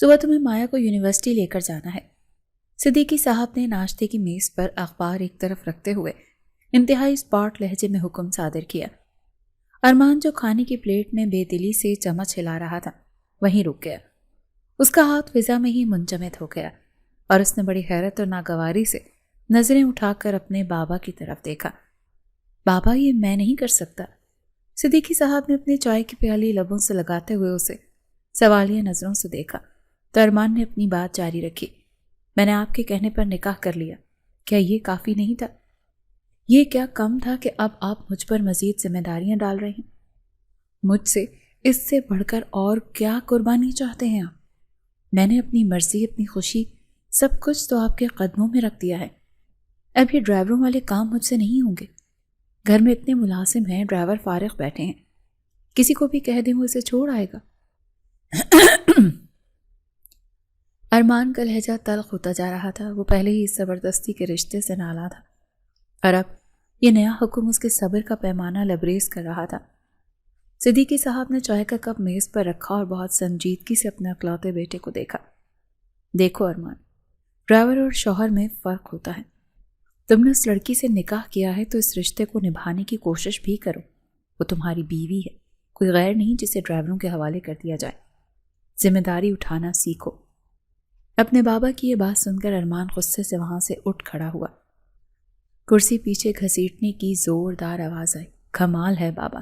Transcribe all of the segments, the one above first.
صبح تمہیں مایا کو یونیورسٹی لے کر جانا ہے۔ صدیقی صاحب نے ناشتے کی میز پر اخبار ایک طرف رکھتے ہوئے انتہائی اسپاٹ لہجے میں حکم صادر کیا۔ ارمان جو کھانے کی پلیٹ میں بے دلی سے چمچ ہلا رہا تھا وہیں رک گیا۔ اس کا ہاتھ فضا میں ہی منجمد ہو گیا اور اس نے بڑی حیرت اور ناگواری سے نظریں اٹھا کر اپنے بابا کی طرف دیکھا۔ بابا یہ میں نہیں کر سکتا۔ صدیقی صاحب نے اپنی چائے کی پیالی لبوں سے لگاتے ہوئے اسے سوالیہ نظروں سے دیکھا تو ارمان نے اپنی بات جاری رکھی۔ میں نے آپ کے کہنے پر نکاح کر لیا، کیا یہ کافی نہیں تھا؟ یہ کیا کم تھا کہ اب آپ مجھ پر مزید ذمہ داریاں ڈال رہے ہیں؟ مجھ سے اس سے بڑھ کر اور کیا قربانی چاہتے ہیں آپ؟ میں نے اپنی مرضی، اپنی خوشی، سب کچھ تو آپ کے قدموں میں رکھ دیا ہے۔ اب یہ ڈرائیوروں والے کام مجھ سے نہیں ہوں گے۔ گھر میں اتنے ملازم ہیں، ڈرائیور فارغ بیٹھے ہیں، کسی کو بھی کہہ دیں وہ اسے چھوڑ آئے گا۔ ارمان کا لہجہ تلخ ہوتا جا رہا تھا۔ وہ پہلے ہی اس زبردستی کے رشتے سے نالا تھا اور اب یہ نیا حکم اس کے صبر کا پیمانہ لبریز کر رہا تھا۔ صدیقی صاحب نے چائے کا کپ میز پر رکھا اور بہت سنجیدگی سے اپنے اکلوتے بیٹے کو دیکھا۔ دیکھو ارمان، ڈرائیور اور شوہر میں فرق ہوتا ہے۔ تم نے اس لڑکی سے نکاح کیا ہے تو اس رشتے کو نبھانے کی کوشش بھی کرو۔ وہ تمہاری بیوی ہے، کوئی غیر نہیں جسے ڈرائیوروں کے حوالے کر دیا جائے۔ ذمہ داری اٹھانا سیکھو۔ اپنے بابا کی یہ بات سن کر ارمان غصے سے وہاں سے اٹھ کھڑا ہوا۔ کرسی پیچھے گھسیٹنے کی زوردار آواز آئی۔ کمال ہے بابا،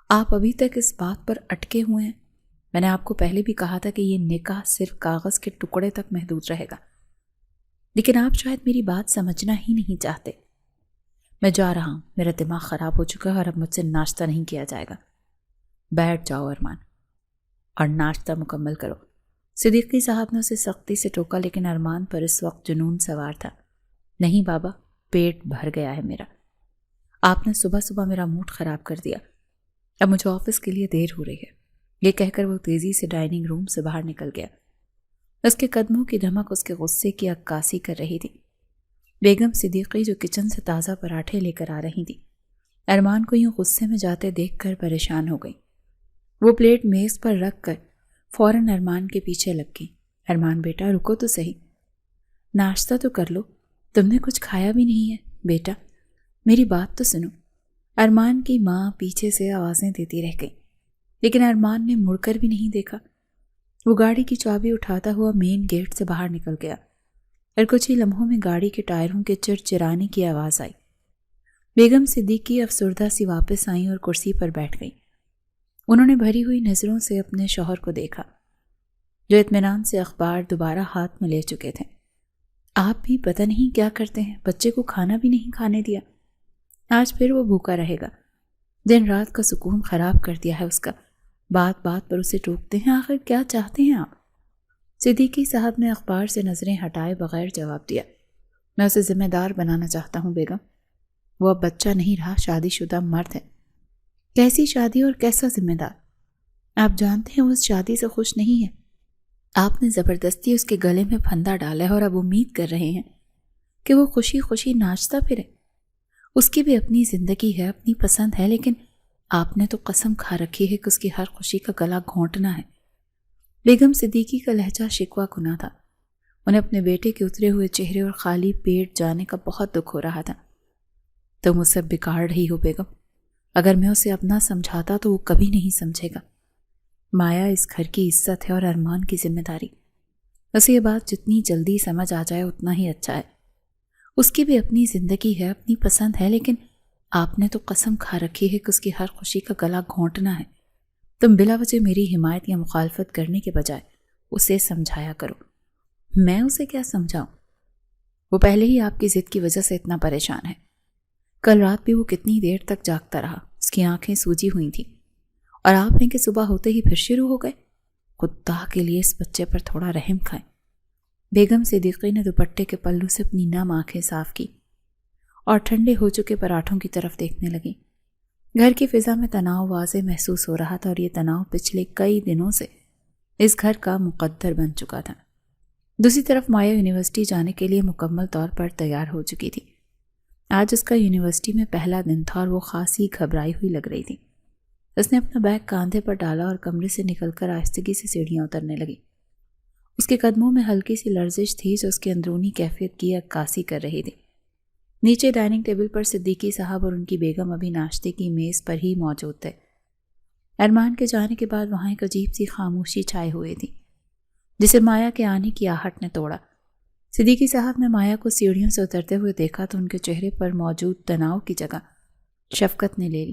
آپ ابھی تک اس بات پر اٹکے ہوئے ہیں۔ میں نے آپ کو پہلے بھی کہا تھا کہ یہ نکاح صرف کاغذ کے ٹکڑے تک محدود رہے گا، لیکن آپ شاید میری بات سمجھنا ہی نہیں چاہتے۔ میں جا رہا ہوں، میرا دماغ خراب ہو چکا ہے اور اب مجھ سے ناشتہ نہیں کیا جائے گا۔ بیٹھ جاؤ ارمان اور ناشتہ مکمل کرو۔ صدیقی صاحب نے اسے سختی سے ٹوکا، لیکن ارمان پر اس وقت جنون سوار تھا۔ نہیں بابا، پیٹ بھر گیا ہے میرا۔ آپ نے صبح صبح میرا موڈ خراب کر دیا۔ اب مجھے آفس کے لیے دیر ہو رہی ہے۔ یہ کہہ کر وہ تیزی سے ڈائننگ روم سے باہر نکل گیا۔ اس کے قدموں کی دھمک اس کے غصے کی عکاسی کر رہی تھی۔ بیگم صدیقی جو کچن سے تازہ پراٹھے لے کر آ رہی تھی، ارمان کو یوں غصے میں جاتے دیکھ کر پریشان ہو گئی۔ وہ پلیٹ میز پر رکھ کر فوراً ارمان کے پیچھے لگ گئی۔ ارمان بیٹا رکو تو صحیح، ناشتہ تو کر لو، تم نے کچھ کھایا بھی نہیں ہے بیٹا، میری بات تو سنو۔ ارمان کی ماں پیچھے سے آوازیں دیتی رہ گئی، لیکن ارمان نے مڑ کر بھی نہیں دیکھا۔ وہ گاڑی کی چابی اٹھاتا ہوا مین گیٹ سے باہر نکل گیا اور کچھ ہی لمحوں میں گاڑی کے ٹائروں کے چرچرانے کی آواز آئی۔ بیگم صدیقی افسردہ سی واپس آئیں اور کرسی پر بیٹھ گئیں۔ انہوں نے بھری ہوئی نظروں سے اپنے شوہر کو دیکھا جو اطمینان سے اخبار دوبارہ ہاتھ میں لے چکے تھے۔ آپ بھی پتہ نہیں کیا کرتے ہیں، بچے کو کھانا بھی نہیں کھانے دیا، آج پھر وہ بھوکا رہے گا۔ دن رات کا سکون خراب کر دیا ہے اس کا، بات بات پر اسے ٹوکتے ہیں، آخر کیا چاہتے ہیں آپ؟ صدیقی صاحب نے اخبار سے نظریں ہٹائے بغیر جواب دیا۔ میں اسے ذمہ دار بنانا چاہتا ہوں بیگم، وہ اب بچہ نہیں رہا، شادی شدہ مرد ہے۔ کیسی شادی اور کیسا ذمہ دار؟ آپ جانتے ہیں وہ اس شادی سے خوش نہیں ہے۔ آپ نے زبردستی اس کے گلے میں پھندا ڈالا ہے اور اب امید کر رہے ہیں کہ وہ خوشی خوشی ناچتا پھرے۔ اس کی بھی اپنی زندگی ہے، اپنی پسند ہے، لیکن آپ نے تو قسم کھا رکھی ہے کہ اس کی ہر خوشی کا گلا گھونٹنا ہے۔ بیگم صدیقی کا لہجہ شکوہ کنا تھا۔ انہیں اپنے بیٹے کے اترے ہوئے چہرے اور خالی پیٹ جانے کا بہت دکھ ہو رہا تھا۔ تم اسے بگاڑ رہی ہو بیگم، اگر میں اسے اب نہ سمجھاتا تو وہ کبھی نہیں سمجھے گا۔ مایا اس گھر کی عزت ہے اور ارمان کی ذمہ داری۔ اسے یہ بات جتنی جلدی سمجھ آ جائے اتنا ہی اچھا ہے۔ اس کی بھی اپنی زندگی ہے، اپنی پسند ہے، لیکن آپ نے تو قسم کھا رکھی ہے کہ اس کی ہر خوشی کا گلا گھونٹنا ہے۔ تم بلا وجہ میری حمایت یا مخالفت کرنے کے بجائے اسے سمجھایا کرو۔ میں اسے کیا سمجھاؤں؟ وہ پہلے ہی آپ کی ضد کی وجہ سے اتنا پریشان ہے۔ کل رات بھی وہ کتنی دیر تک جاگتا رہا، اس کی آنکھیں سوجی ہوئی تھیں، اور آپ ہیں کہ صبح ہوتے ہی پھر شروع ہو گئے۔ خدا کے لیے اس بچے پر تھوڑا رحم کھائیں۔ بیگم صدیقی نے دوپٹے کے پلو سے اپنی نم آنکھیں صاف کی اور ٹھنڈے ہو چکے پراٹھوں کی طرف دیکھنے لگیں۔ گھر کی فضا میں تناؤ واضح محسوس ہو رہا تھا اور یہ تناؤ پچھلے کئی دنوں سے اس گھر کا مقدر بن چکا تھا۔ دوسری طرف مایا یونیورسٹی جانے کے لیے مکمل طور پر تیار ہو چکی تھی۔ آج اس کا یونیورسٹی میں پہلا دن تھا اور وہ خاصی گھبرائی ہوئی لگ رہی تھی۔ اس نے اپنا بیگ کاندھے پر ڈالا اور کمرے سے نکل کر آہستگی سے سیڑھیاں اترنے لگی۔ اس کے قدموں میں ہلکی سی لرزش تھی جو اس کی اندرونی کیفیت کی عکاسی کر رہی تھی۔ نیچے ڈائننگ ٹیبل پر صدیقی صاحب اور ان کی بیگم ابھی ناشتے کی میز پر ہی موجود تھے۔ ارمان کے جانے کے بعد وہاں ایک عجیب سی خاموشی چھائے ہوئی تھی جسے مایا کے آنے کی آہٹ نے توڑا۔ صدیقی صاحب نے مایا کو سیڑھیوں سے اترتے ہوئے دیکھا تو ان کے چہرے پر موجود تناؤ کی جگہ شفقت نے لے لی۔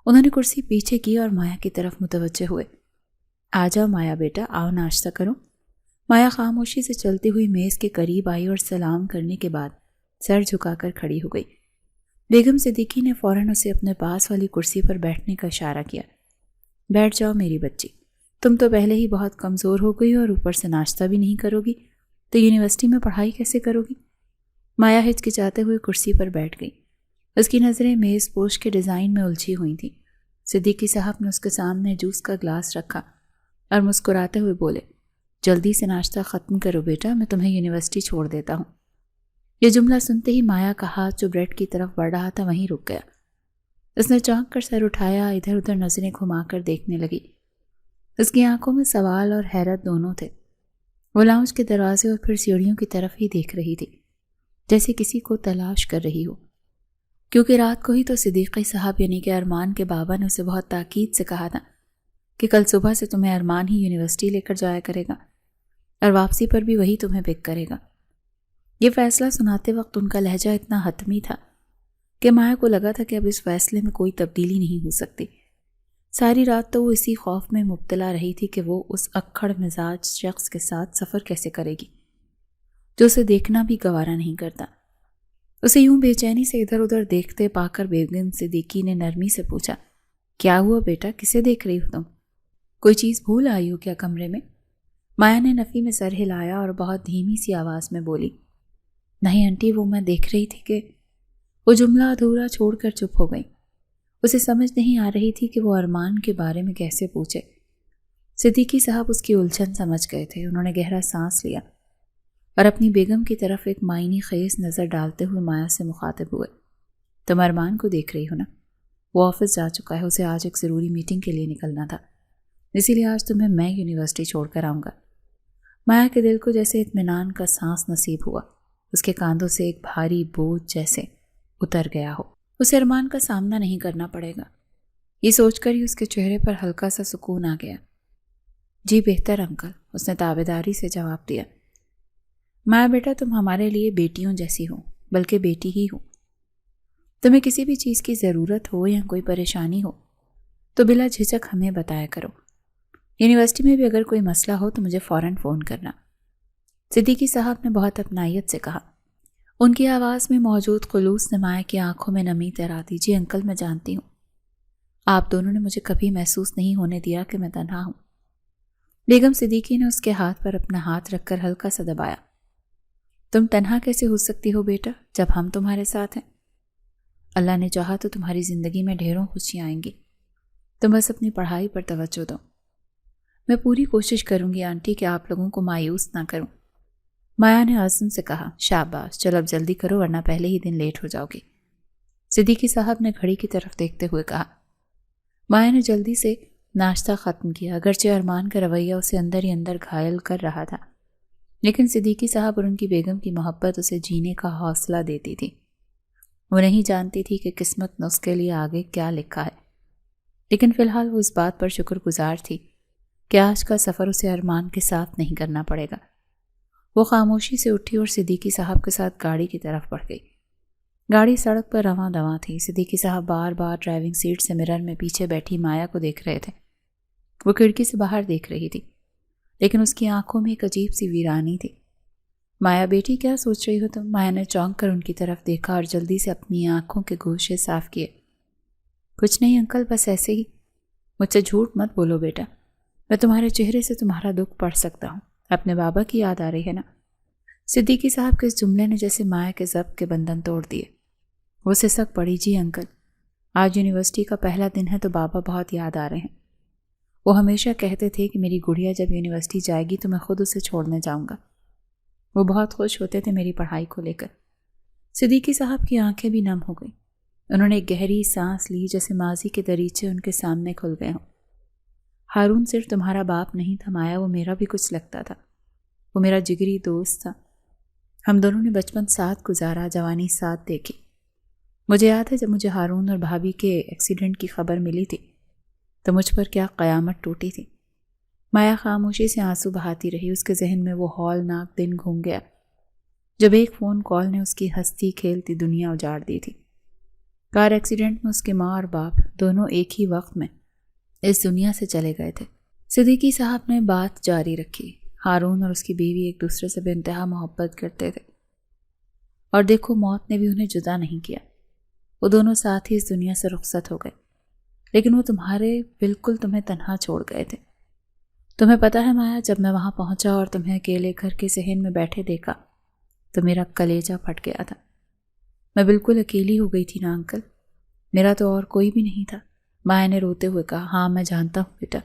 انہوں نے کرسی پیچھے کی اور مایا کی طرف متوجہ ہوئے۔ آ جاؤ مایا بیٹا، آؤ ناشتہ کرو۔ مایا خاموشی سے چلتی ہوئی میز کے قریب آئی اور سلام کرنے کے بعد سر جھکا کر کھڑی ہو گئی۔ بیگم صدیقی نے فوراً اسے اپنے پاس والی کرسی پر بیٹھنے کا اشارہ کیا۔ بیٹھ جاؤ میری بچی، تم تو پہلے ہی بہت کمزور ہو گئی اور اوپر سے ناشتہ بھی نہیں کرو گی تو یونیورسٹی میں پڑھائی کیسے کرو گی؟ مایا ہچکچاتے ہوئے کرسی پر بیٹھ گئی۔ اس کی نظریں میز پوش کے ڈیزائن میں الجھی ہوئی تھیں۔ صدیقی صاحب نے اس کے سامنے جوس کا گلاس رکھا اور مسکراتے ہوئے بولے، جلدی سے ناشتہ ختم کرو بیٹا، میں تمہیں یونیورسٹی چھوڑ دیتا ہوں۔ یہ جملہ سنتے ہی مایا کا ہاتھ جو بریڈ کی طرف بڑھ رہا تھا وہیں رک گیا۔ اس نے چونک کر سر اٹھایا، ادھر ادھر نظریں گھما کر دیکھنے لگی۔ اس کی آنکھوں میں سوال اور حیرت دونوں تھے۔ وہ لاؤنج کے دروازے اور پھر سیڑھیوں کی طرف ہی دیکھ رہی تھی، جیسے کسی کو تلاش کر رہی ہو، کیونکہ رات کو ہی تو صدیقی صاحب یعنی کہ ارمان کے بابا نے اسے بہت تاکید سے کہا تھا کہ کل صبح سے تمہیں ارمان ہی یونیورسٹی لے کر جایا کرے گا اور واپسی پر بھی وہی تمہیں پک کرے گا۔ یہ فیصلہ سناتے وقت ان کا لہجہ اتنا حتمی تھا کہ مایا کو لگا تھا کہ اب اس فیصلے میں کوئی تبدیلی نہیں ہو سکتی۔ ساری رات تو وہ اسی خوف میں مبتلا رہی تھی کہ وہ اس اکھڑ مزاج شخص کے ساتھ سفر کیسے کرے گی جو اسے دیکھنا بھی گوارا نہیں کرتا۔ اسے یوں بے چینی سے ادھر ادھر دیکھتے پا کر بیگم صدیقی نے نرمی سے پوچھا، کیا ہوا بیٹا، کسے دیکھ رہی ہو تم؟ کوئی چیز بھول آئی ہو کیا کمرے میں؟ مایا نے نفی میں سر ہلایا اور بہت دھیمی سی آواز میں بولی، نہیں آنٹی، وہ میں دیکھ رہی تھی کہ… وہ جملہ ادھورا چھوڑ کر چپ ہو گئی۔ اسے سمجھ نہیں آ رہی تھی کہ وہ ارمان کے بارے میں کیسے پوچھے۔ صدیقی صاحب اس کی الجھن سمجھ گئے تھے۔ انہوں نے گہرا سانس لیا اور اپنی بیگم کی طرف ایک معنی خیز نظر ڈالتے ہوئے مایا سے مخاطب ہوئے، تم ارمان کو دیکھ رہی ہو نا؟ وہ آفس جا چکا ہے، اسے آج ایک ضروری میٹنگ کے لیے نکلنا تھا، اسی لیے آج تمہیں میں یونیورسٹی چھوڑ کر آؤں گا۔ مایا کے دل کو جیسے اطمینان کا سانس نصیب ہوا۔ اس کے کاندھوں سے ایک بھاری بوجھ جیسے اتر گیا ہو۔ اسے ارمان کا سامنا نہیں کرنا پڑے گا، یہ سوچ کر ہی اس کے چہرے پر ہلکا سا سکون آ گیا۔ جی بہتر انکل، اس نے تابعداری سے جواب دیا۔ مایا بیٹا، تم ہمارے لیے بیٹیوں جیسی ہو، بلکہ بیٹی ہی ہو۔ تمہیں کسی بھی چیز کی ضرورت ہو یا کوئی پریشانی ہو تو بلا جھجک ہمیں بتایا کرو۔ یونیورسٹی میں بھی اگر کوئی مسئلہ ہو تو مجھے فوراً فون کرنا۔ صدیقی صاحب نے بہت اپنائیت سے کہا۔ ان کی آواز میں موجود خلوص نے مایا کی آنکھوں میں نمی تیرا دی۔ جی انکل، میں جانتی ہوں، آپ دونوں نے مجھے کبھی محسوس نہیں ہونے دیا کہ میں تنہا ہوں۔ بیگم صدیقی نے اس کے ہاتھ پر اپنا ہاتھ رکھ کر ہلکا سا دبایا۔ تم تنہا کیسے ہو سکتی ہو بیٹا جب ہم تمہارے ساتھ ہیں؟ اللہ نے چاہا تو تمہاری زندگی میں ڈھیروں خوشیاں آئیں گی، تم بس اپنی پڑھائی پر توجہ دو۔ میں پوری کوشش کروں گی آنٹی کہ آپ لوگوں کو مایوس نہ کروں، مایا نے عزم سے کہا۔ شاباش، چلو اب جلدی کرو ورنہ پہلے ہی دن لیٹ ہو جاؤ گی، صدیقی صاحب نے گھڑی کی طرف دیکھتے ہوئے کہا۔ مایا نے جلدی سے ناشتہ ختم کیا، اگرچہ ارمان کا رویہ اسے اندر ہی اندر گھائل کر رہا تھا، لیکن صدیقی صاحب اور ان کی بیگم کی محبت اسے جینے کا حوصلہ دیتی تھی۔ وہ نہیں جانتی تھی کہ قسمت نے اس کے لیے آگے کیا لکھا ہے، لیکن فی الحال وہ اس بات پر شکر گزار تھی کہ آج کا سفر اسے ارمان کے ساتھ نہیں کرنا پڑے گا۔ وہ خاموشی سے اٹھی اور صدیقی صاحب کے ساتھ گاڑی کی طرف بڑھ گئی۔ گاڑی سڑک پر رواں دواں تھی۔ صدیقی صاحب بار بار ڈرائیونگ سیٹ سے مرر میں پیچھے بیٹھی مایا کو دیکھ رہے تھے۔ وہ کھڑکی سے باہر دیکھ رہی تھی، لیکن اس کی آنکھوں میں ایک عجیب سی ویرانی تھی۔ مایا بیٹی، کیا سوچ رہی ہو تم؟ مایا نے چونک کر ان کی طرف دیکھا اور جلدی سے اپنی آنکھوں کے گوشے صاف کیے۔ کچھ نہیں انکل، بس ایسے ہی۔ مجھ سے جھوٹ مت بولو بیٹا، میں تمہارے چہرے سے تمہارا دکھ پڑھ سکتا ہوں۔ اپنے بابا کی یاد آ رہی ہے نا؟ صدیقی صاحب کے اس جملے نے جیسے مایا کے ضبط کے بندھن توڑ دیے۔ وہ سسک پڑی۔ جی انکل، آج یونیورسٹی کا پہلا دن ہے تو بابا بہت یاد آ رہے ہیں۔ وہ ہمیشہ کہتے تھے کہ میری گڑیا جب یونیورسٹی جائے گی تو میں خود اسے چھوڑنے جاؤں گا۔ وہ بہت خوش ہوتے تھے میری پڑھائی کو لے کر۔ صدیقی صاحب کی آنکھیں بھی نم ہو گئیں۔ انہوں نے ایک گہری سانس لی جیسے ماضی کے دریچے ان کے سامنے کھل گئے ہوں۔ ہارون صرف تمہارا باپ نہیں تھا مایا، وہ میرا بھی کچھ لگتا تھا۔ وہ میرا جگری دوست تھا، ہم دونوں نے بچپن ساتھ گزارا، جوانی ساتھ دیکھی۔ مجھے یاد ہے جب مجھے ہارون اور بھابھی کے ایکسیڈنٹ کی خبر ملی تھی تو مجھ پر کیا قیامت ٹوٹی تھی۔ مایا خاموشی سے آنسو بہاتی رہی، اس کے ذہن میں وہ ہولناک دن گھوم گیا جب ایک فون کال نے اس کی ہستی کھیلتی دنیا اجاڑ دی تھی۔ کار ایکسیڈنٹ میں اس کی ماں اور باپ دونوں ایک ہی وقت میں اس دنیا سے چلے گئے تھے۔ صدیقی صاحب نے بات جاری رکھی۔ ہارون اور اس کی بیوی ایک دوسرے سے بے انتہا محبت کرتے تھے، اور دیکھو موت نے بھی انہیں جدا نہیں کیا۔ وہ دونوں ساتھ ہی اس دنیا سے رخصت ہو گئے، لیکن وہ تمہیں تنہا چھوڑ گئے تھے۔ تمہیں پتہ ہے مایا، جب میں وہاں پہنچا اور تمہیں اکیلے گھر کے صحن میں بیٹھے دیکھا تو میرا کلیجہ پھٹ گیا تھا۔ میں بالکل اکیلی ہو گئی تھی نا انکل، میرا تو اور کوئی بھی نہیں تھا۔ مایا نے روتے ہوئے کہا، ہاں میں جانتا ہوں بیٹا،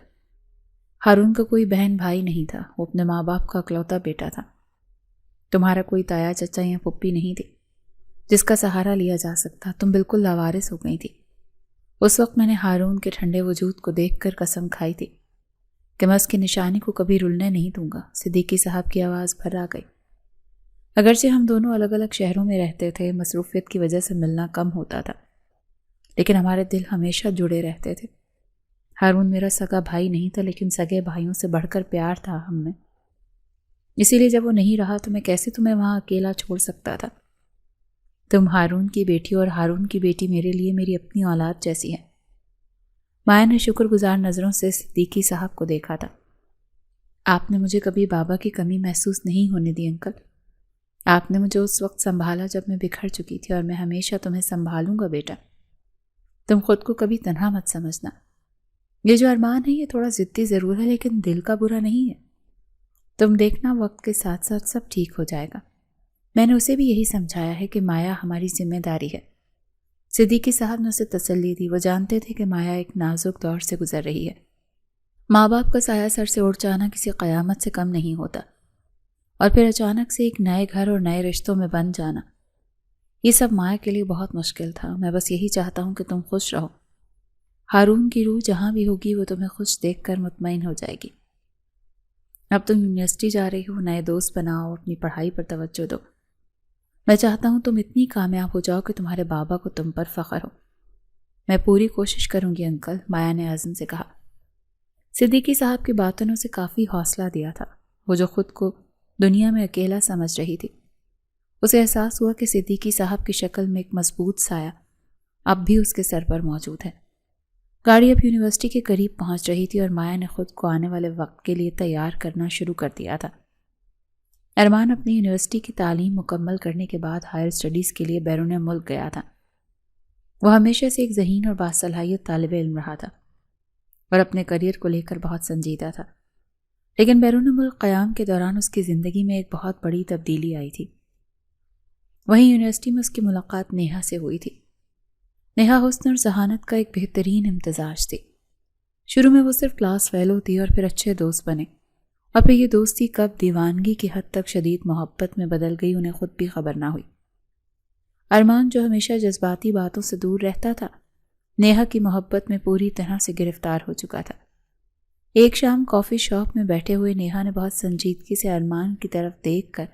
ہارون کا کوئی بہن بھائی نہیں تھا، وہ اپنے ماں باپ کا اکلوتا بیٹا تھا۔ تمہارا کوئی تایا چچا یا پھپھی نہیں تھی جس کا سہارا لیا جا سکتا، تم بالکل لاوارث ہو گئی تھی۔ اس وقت میں نے ہارون کے ٹھنڈے وجود کو دیکھ کر قسم کھائی تھی کہ میں اس کی نشانی کو کبھی رلنے نہیں دوں گا۔ صدیقی صاحب کی آواز بھر آ گئی۔ اگرچہ ہم دونوں الگ الگ شہروں میں رہتے تھے، مصروفیت کی وجہ سے ملنا کم ہوتا تھا، لیکن ہمارے دل ہمیشہ جڑے رہتے تھے۔ ہارون میرا سگا بھائی نہیں تھا، لیکن سگے بھائیوں سے بڑھ کر پیار تھا ہم میں۔ اسی لیے جب وہ نہیں رہا تو میں کیسے تمہیں وہاں اکیلا چھوڑ سکتا تھا؟ تم ہارون کی بیٹی اور ہارون کی بیٹی میرے لیے میری اپنی اولاد جیسی ہے۔ مایا نے شکر گزار نظروں سے صدیقی صاحب کو دیکھا تھا۔ آپ نے مجھے کبھی بابا کی کمی محسوس نہیں ہونے دی انکل۔ آپ نے مجھے اس وقت سنبھالا جب میں بکھر چکی تھی، اور میں ہمیشہ تمہیں سنبھالوں گا بیٹا۔ تم خود کو کبھی تنہا مت سمجھنا۔ یہ جو ارمان ہے یہ تھوڑا ضدی ضرور ہے، لیکن دل کا برا نہیں ہے۔ تم دیکھنا وقت کے ساتھ ساتھ سب ٹھیک ہو جائے گا۔ میں نے اسے بھی یہی سمجھایا ہے کہ مایا ہماری ذمہ داری ہے۔ صدیقی صاحب نے اسے تسلی دی۔ وہ جانتے تھے کہ مایا ایک نازک دور سے گزر رہی ہے۔ ماں باپ کا سایہ سر سے اڑ جانا کسی قیامت سے کم نہیں ہوتا، اور پھر اچانک سے ایک نئے گھر اور نئے رشتوں میں بن جانا، یہ سب مایا کے لیے بہت مشکل تھا۔ میں بس یہی چاہتا ہوں کہ تم خوش رہو۔ ہارون کی روح جہاں بھی ہوگی وہ تمہیں خوش دیکھ کر مطمئن ہو جائے گی۔ اب تم یونیورسٹی جا رہی ہو، نئے دوست بناؤ، اپنی پڑھائی پر توجہ دو۔ میں چاہتا ہوں تم اتنی کامیاب ہو جاؤ کہ تمہارے بابا کو تم پر فخر ہو۔ میں پوری کوشش کروں گی انکل، مایا نے عزم سے کہا۔ صدیقی صاحب کی باتوں نے اسے کافی حوصلہ دیا تھا۔ وہ جو خود کو دنیا میں اکیلا سمجھ رہی تھی، اسے احساس ہوا کہ صدیقی صاحب کی شکل میں ایک مضبوط سایہ اب بھی اس کے سر پر موجود ہے۔ گاڑی اب یونیورسٹی کے قریب پہنچ رہی تھی، اور مایا نے خود کو آنے والے وقت کے لیے تیار کرنا شروع کر دیا تھا۔ ارمان اپنی یونیورسٹی کی تعلیم مکمل کرنے کے بعد ہائر اسٹڈیز کے لیے بیرون ملک گیا تھا۔ وہ ہمیشہ سے ایک ذہین اور باصلاحیت طالب علم رہا تھا، اور اپنے کریئر کو لے کر بہت سنجیدہ تھا، لیکن بیرون ملک قیام کے دوران اس کی زندگی میں ایک بہت بڑی تبدیلی آئی تھی۔ وہیں یونیورسٹی میں اس کی ملاقات نیہا سے ہوئی تھی۔ نیہا حسن اور ذہانت کا ایک بہترین امتزاج تھی۔ شروع میں وہ صرف کلاس فیلو تھی، اور پھر اچھے دوست بنے، اور پھر یہ دوستی کب دیوانگی کی حد تک شدید محبت میں بدل گئی انہیں خود بھی خبر نہ ہوئی۔ ارمان جو ہمیشہ جذباتی باتوں سے دور رہتا تھا، نیہا کی محبت میں پوری طرح سے گرفتار ہو چکا تھا۔ ایک شام کافی شاپ میں بیٹھے ہوئے نیہا نے بہت سنجیدگی سے ارمان کی طرف دیکھ کر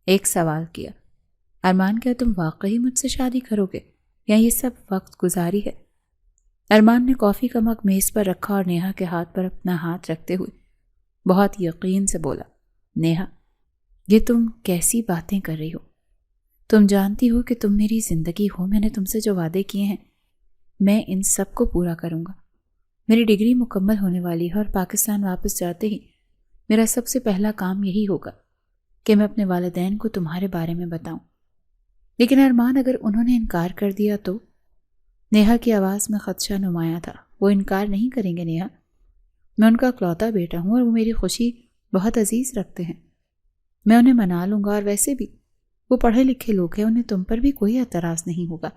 ایک سوال کیا، ارمان کیا تم واقعی مجھ سے شادی کرو گے یا یہ سب وقت گزاری ہے؟ ارمان نے کافی کا مگ میز پر رکھا اور نیہا کے ہاتھ پر اپنا ہاتھ رکھتے ہوئے بہت یقین سے بولا، نیہا یہ تم کیسی باتیں کر رہی ہو؟ تم جانتی ہو کہ تم میری زندگی ہو، میں نے تم سے جو وعدے کیے ہیں میں ان سب کو پورا کروں گا۔ میری ڈگری مکمل ہونے والی ہے، اور پاکستان واپس جاتے ہی میرا سب سے پہلا کام یہی ہوگا کہ میں اپنے والدین کو تمہارے بارے میں بتاؤں۔ لیکن ارمان اگر انہوں نے انکار کر دیا تو؟ نیہا کی آواز میں خدشہ نمایاں تھا۔ وہ انکار نہیں کریں گے نیہا، میں ان کا اکلوتا بیٹا ہوں، اور وہ میری خوشی بہت عزیز رکھتے ہیں۔ میں انہیں منا لوں گا، اور ویسے بھی وہ پڑھے لکھے لوگ ہیں، انہیں تم پر بھی کوئی اعتراض نہیں ہوگا۔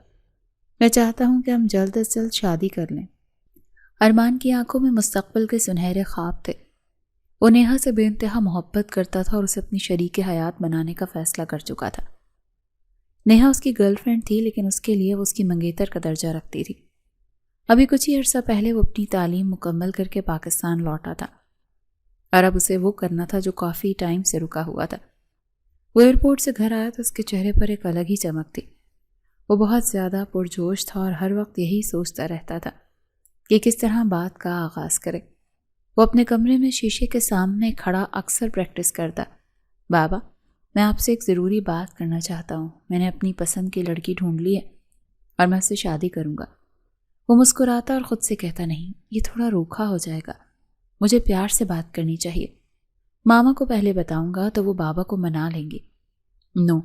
میں چاہتا ہوں کہ ہم جلد از جلد شادی کر لیں۔ ارمان کی آنکھوں میں مستقبل کے سنہرے خواب تھے۔ وہ نیہا سے بے انتہا محبت کرتا تھا اور اسے اپنی شریک حیات بنانے کا فیصلہ کر چکا تھا۔ نیہا اس کی گرل فرینڈ تھی، لیکن اس کے لیے وہ اس کی منگیتر کا درجہ رکھتی تھی۔ ابھی کچھ ہی عرصہ پہلے وہ اپنی تعلیم مکمل کر کے پاکستان لوٹا تھا۔ اور اب اسے وہ کرنا تھا جو کافی ٹائم سے رکا ہوا تھا۔ وہ ایئرپورٹ سے گھر آیا تو اس کے چہرے پر ایک الگ ہی چمک تھی۔ وہ بہت زیادہ پرجوش تھا اور ہر وقت یہی سوچتا رہتا تھا کہ کس طرح بات کا آغاز کرے۔ وہ اپنے کمرے میں شیشے کے سامنے کھڑا اکثر پریکٹس کرتا۔ بابا، میں آپ سے ایک ضروری بات کرنا چاہتا ہوں۔ میں نے اپنی پسند کی لڑکی ڈھونڈ لی ہے اور میں اس سے شادی کروں گا۔ وہ مسکراتا اور خود سے کہتا، نہیں، یہ تھوڑا روکھا ہو جائے گا، مجھے پیار سے بات کرنی چاہیے۔ ماما کو پہلے بتاؤں گا تو وہ بابا کو منا لیں گی۔ نو،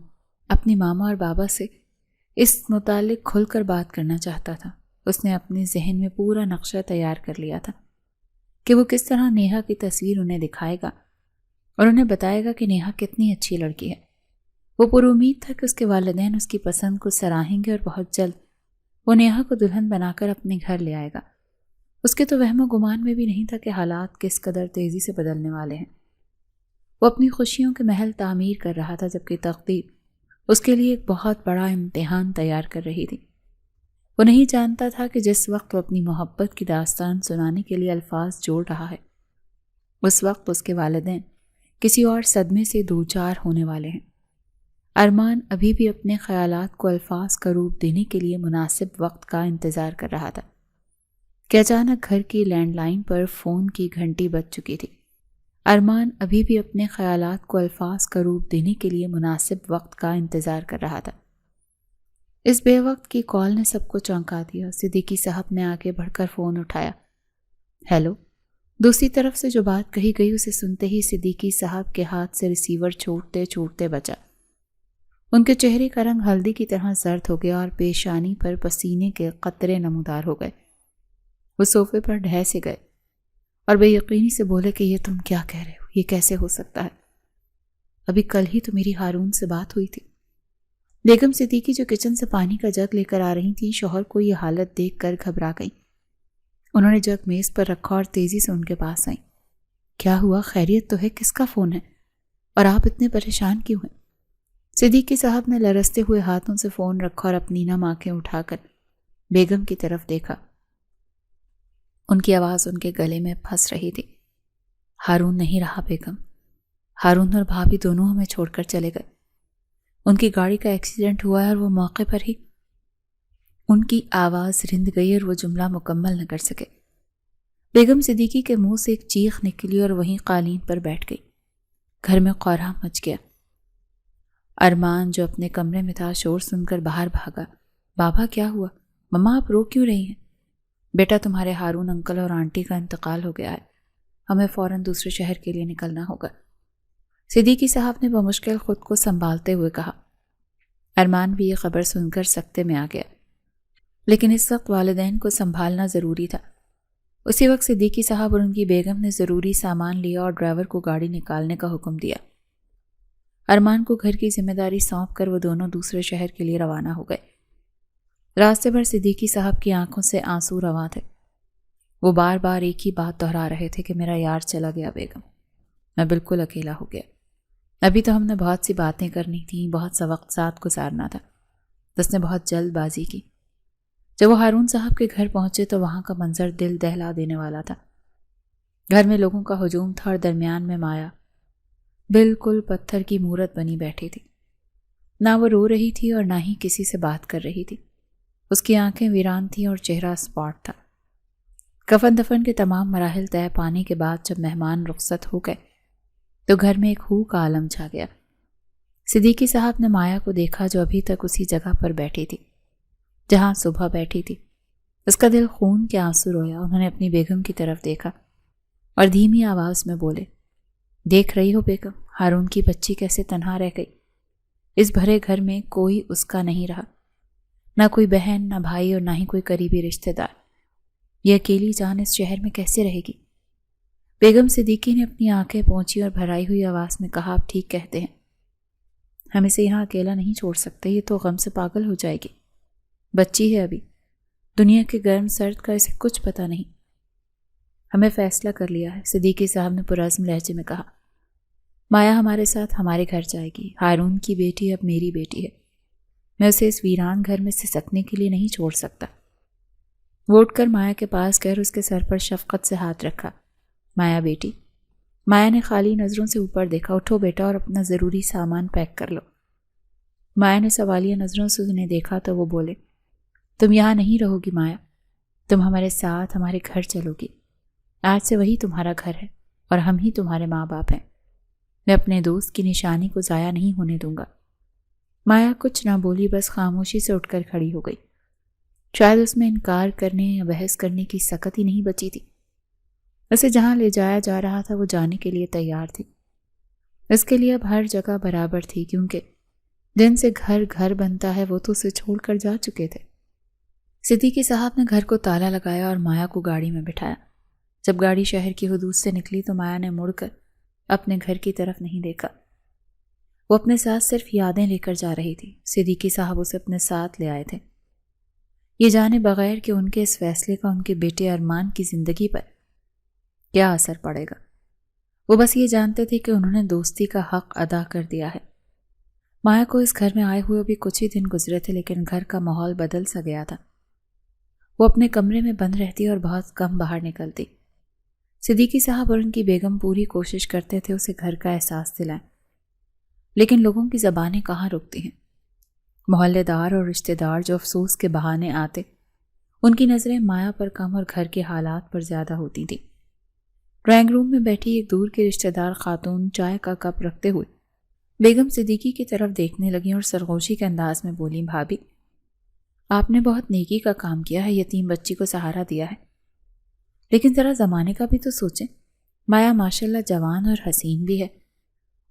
اپنی ماما اور بابا سے اس متعلق کھل کر بات کرنا چاہتا تھا۔ اس نے اپنے ذہن میں پورا نقشہ تیار کر لیا تھا کہ وہ کس طرح نیہا کی تصویر انہیں دکھائے گا اور انہیں بتائے گا کہ نیہا کتنی اچھی لڑکی ہے۔ وہ پر امید تھا کہ اس کے والدین اس کی پسند کو سراہیں گے اور بہت جلد وہ نیہا کو دلہن بنا کر اپنے گھر لے آئے گا۔ اس کے تو وہم و گمان میں بھی نہیں تھا کہ حالات کس قدر تیزی سے بدلنے والے ہیں۔ وہ اپنی خوشیوں کے محل تعمیر کر رہا تھا جبکہ تقدیر اس کے لیے ایک بہت بڑا امتحان تیار کر رہی تھی۔ وہ نہیں جانتا تھا کہ جس وقت وہ اپنی محبت کی داستان سنانے کے لیے الفاظ جوڑ رہا ہے، اس وقت اس کے والدین کسی اور صدمے سے دوچار ہونے والے ہیں۔ ارمان ابھی بھی اپنے خیالات کو الفاظ کا روپ دینے کے لیے مناسب وقت کا انتظار کر رہا تھا کہ اچانک گھر کی لینڈ لائن پر فون کی گھنٹی بج چکی تھی۔ ارمان ابھی بھی اپنے خیالات کو الفاظ کا روپ دینے کے لیے مناسب وقت کا انتظار کر رہا تھا۔ اس بے وقت کی کال نے سب کو چونکا دیا۔ صدیقی صاحب نے آگے بڑھ کر فون اٹھایا۔ ہیلو۔ دوسری طرف سے جو بات کہی گئی اسے سنتے ہی صدیقی صاحب کے ہاتھ سے ریسیور چھوٹتے چھوٹتے بچا۔ ان کے چہرے کا رنگ ہلدی کی طرح زرد ہو گیا اور پیشانی پر پسینے کے قطرے نمودار ہو گئے۔ وہ صوفے پر ڈھہ سے گئے اور بے یقینی سے بولے کہ یہ تم کیا کہہ رہے ہو؟ یہ کیسے ہو سکتا ہے؟ ابھی کل ہی تو میری ہارون سے بات ہوئی تھی۔ بیگم صدیقی جو کچن سے پانی کا جگ لے کر آ رہی تھیں شوہر کو یہ حالت دیکھ کر گھبرا گئیں۔ انہوں نے جگ میز پر رکھا اور تیزی سے ان کے پاس آئیں۔ کیا ہوا؟ خیریت تو ہے؟ کس کا فون ہے اور آپ اتنے پریشان کیوں ہیں؟ صدیقی صاحب نے لرزتے ہوئے ہاتھوں سے فون رکھا اور اپنی نم آنکھیں اٹھا کر بیگم کی طرف دیکھا۔ ان کی آواز ان کے گلے میں پھنس رہی تھی۔ ہارون نہیں رہا بیگم، ہارون اور بھابھی دونوں ہمیں چھوڑ کر چلے گئے۔ ان کی گاڑی کا ایکسیڈنٹ ہوا ہے اور وہ موقع پر ہی۔ ان کی آواز رند گئی اور وہ جملہ مکمل نہ کر سکے۔ بیگم صدیقی کے منہ سے ایک چیخ نکلی اور وہیں قالین پر بیٹھ گئی۔ گھر میں قہرام مچ گیا۔ ارمان جو اپنے کمرے میں تھا شور سن کر باہر بھاگا۔ بابا کیا ہوا؟ مما آپ رو کیوں رہی ہیں؟ بیٹا تمہارے ہارون انکل اور آنٹی کا انتقال ہو گیا ہے، ہمیں فوراً دوسرے شہر کے لیے نکلنا ہوگا، صدیقی صاحب نے بمشکل خود کو سنبھالتے ہوئے کہا۔ ارمان بھی یہ خبر سن کر سکتے میں آ گیا، لیکن اس وقت والدین کو سنبھالنا ضروری تھا۔ اسی وقت صدیقی صاحب اور ان کی بیگم نے ضروری سامان لیا اور ڈرائیور کو گاڑی نکالنے کا حکم دیا۔ ارمان کو گھر کی ذمہ داری سونپ کر وہ دونوں دوسرے شہر کے لیے روانہ ہو گئے۔ راستے بھر صدیقی صاحب کی آنکھوں سے آنسو رواں تھے۔ وہ بار بار ایک ہی بات دہرا رہے تھے کہ میرا یار چلا گیا بیگم، میں بالکل اکیلا ہو گیا۔ ابھی تو ہم نے بہت سی باتیں کرنی تھیں، بہت سا وقت ساتھ گزارنا تھا، اس نے بہت جلد بازی کی۔ جب وہ ہارون صاحب کے گھر پہنچے تو وہاں کا منظر دل دہلا دینے والا تھا۔ گھر میں لوگوں کا ہجوم تھا اور درمیان میں مایا بالکل پتھر کی مورت بنی بیٹھی تھی۔ نہ وہ رو رہی تھی اور نہ ہی کسی سے بات کر رہی تھی۔ اس کی آنکھیں ویران تھیں اور چہرہ اسپاٹ تھا۔ کفن دفن کے تمام مراحل طے پانے کے بعد جب مہمان رخصت ہو گئے تو گھر میں ایک ہو کا عالم چھا گیا۔ صدیقی صاحب نے مایا کو دیکھا جو ابھی تک اسی جگہ پر بیٹھی تھی جہاں صبح بیٹھی تھی۔ اس کا دل خون کے آنسو رویا۔ انہوں نے اپنی بیگم کی طرف دیکھا اور دھیمی آواز میں بولے، دیکھ رہی ہو بیگم، ہارون کی بچی کیسے تنہا رہ گئی۔ اس بھرے گھر میں کوئی اس کا نہیں رہا، نہ کوئی بہن، نہ بھائی اور نہ ہی کوئی قریبی رشتہ دار۔ یہ اکیلی جان اس شہر میں کیسے رہے گی؟ بیگم صدیقی نے اپنی آنکھیں پونچھی اور بھرائی ہوئی آواز میں کہا، آپ ٹھیک کہتے ہیں، ہم اسے یہاں اکیلا نہیں چھوڑ سکتے، یہ تو غم سے پاگل ہو جائے گی۔ بچی ہے ابھی، دنیا کے گرم سرد کا اسے کچھ پتہ نہیں۔ ہمیں فیصلہ کر لیا ہے، صدیقی صاحب نے پرعزم لہجے میں کہا۔ مایا ہمارے ساتھ ہمارے گھر جائے گی۔ ہارون کی بیٹی اب میری بیٹی ہے، میں اسے اس ویران گھر میں سسکنے کے لیے نہیں چھوڑ سکتا۔ وہ اٹھ کر مایا کے پاس گئے اور اس کے سر پر شفقت سے ہاتھ رکھا۔ مایا بیٹی، مایا نے خالی نظروں سے اوپر دیکھا. اٹھو بیٹا اور اپنا ضروری سامان پیک کر لو. مایا نے سوالیہ نظروں سے انہیں دیکھا تو وہ بولے, تم یہاں نہیں رہو گی مایا, تم ہمارے ساتھ ہمارے گھر چلو گی. آج سے وہی تمہارا گھر ہے اور ہم ہی تمہارے ماں باپ ہیں. میں اپنے دوست کی نشانی کو ضائع نہیں ہونے دوں گا. مایا کچھ نہ بولی, بس خاموشی سے اٹھ کر کھڑی ہو گئی. شاید اس میں انکار کرنے یا بحث کرنے کی سکت ہی نہیں بچی تھی. اسے جہاں لے جایا جا رہا تھا وہ جانے کے لیے تیار تھی. اس کے لیے اب ہر جگہ برابر تھی, کیونکہ جن سے گھر گھر بنتا ہے وہ تو اسے چھوڑ کر جا چکے تھے. صدیقی صاحب نے گھر کو تالا لگایا اور مایا کو گاڑی میں بٹھایا. جب گاڑی شہر کی حدود سے نکلی تو مایا نے مڑ کر اپنے گھر کی طرف نہیں دیکھا. وہ اپنے ساتھ صرف یادیں لے کر جا رہی تھی. صدیقی صاحب اسے اپنے ساتھ لے آئے تھے, یہ جانے بغیر کہ ان کے اس فیصلے کا ان کے بیٹے ارمان کی زندگی پر کیا اثر پڑے گا. وہ بس یہ جانتے تھے کہ انہوں نے دوستی کا حق ادا کر دیا ہے. مایا کو اس گھر میں آئے ہوئے بھی کچھ ہی دن گزرے تھے, لیکن گھر کا ماحول بدل سا گیا تھا. وہ اپنے کمرے میں بند رہتی اور بہت کم باہر نکلتی. صدیقی صاحب اور ان کی بیگم پوری کوشش کرتے تھے اسے گھر کا احساس دلائیں, لیکن لوگوں کی زبانیں کہاں رکتی ہیں. محلے دار اور رشتہ دار جو افسوس کے بہانے آتے, ان کی نظریں مایا پر کم اور گھر کے حالات پر زیادہ ہوتی تھیں. ڈرائنگ روم میں بیٹھی ایک دور کی رشتہ دار خاتون چائے کا کپ رکھتے ہوئے بیگم صدیقی کی طرف دیکھنے لگیں اور سرغوشی کے انداز میں بولیں, بھابھی آپ نے بہت نیکی کا کام کیا ہے, یتیم بچی کو سہارا دیا ہے, لیکن ذرا زمانے کا بھی تو سوچیں. مایا ماشاءاللہ جوان اور حسین بھی ہے,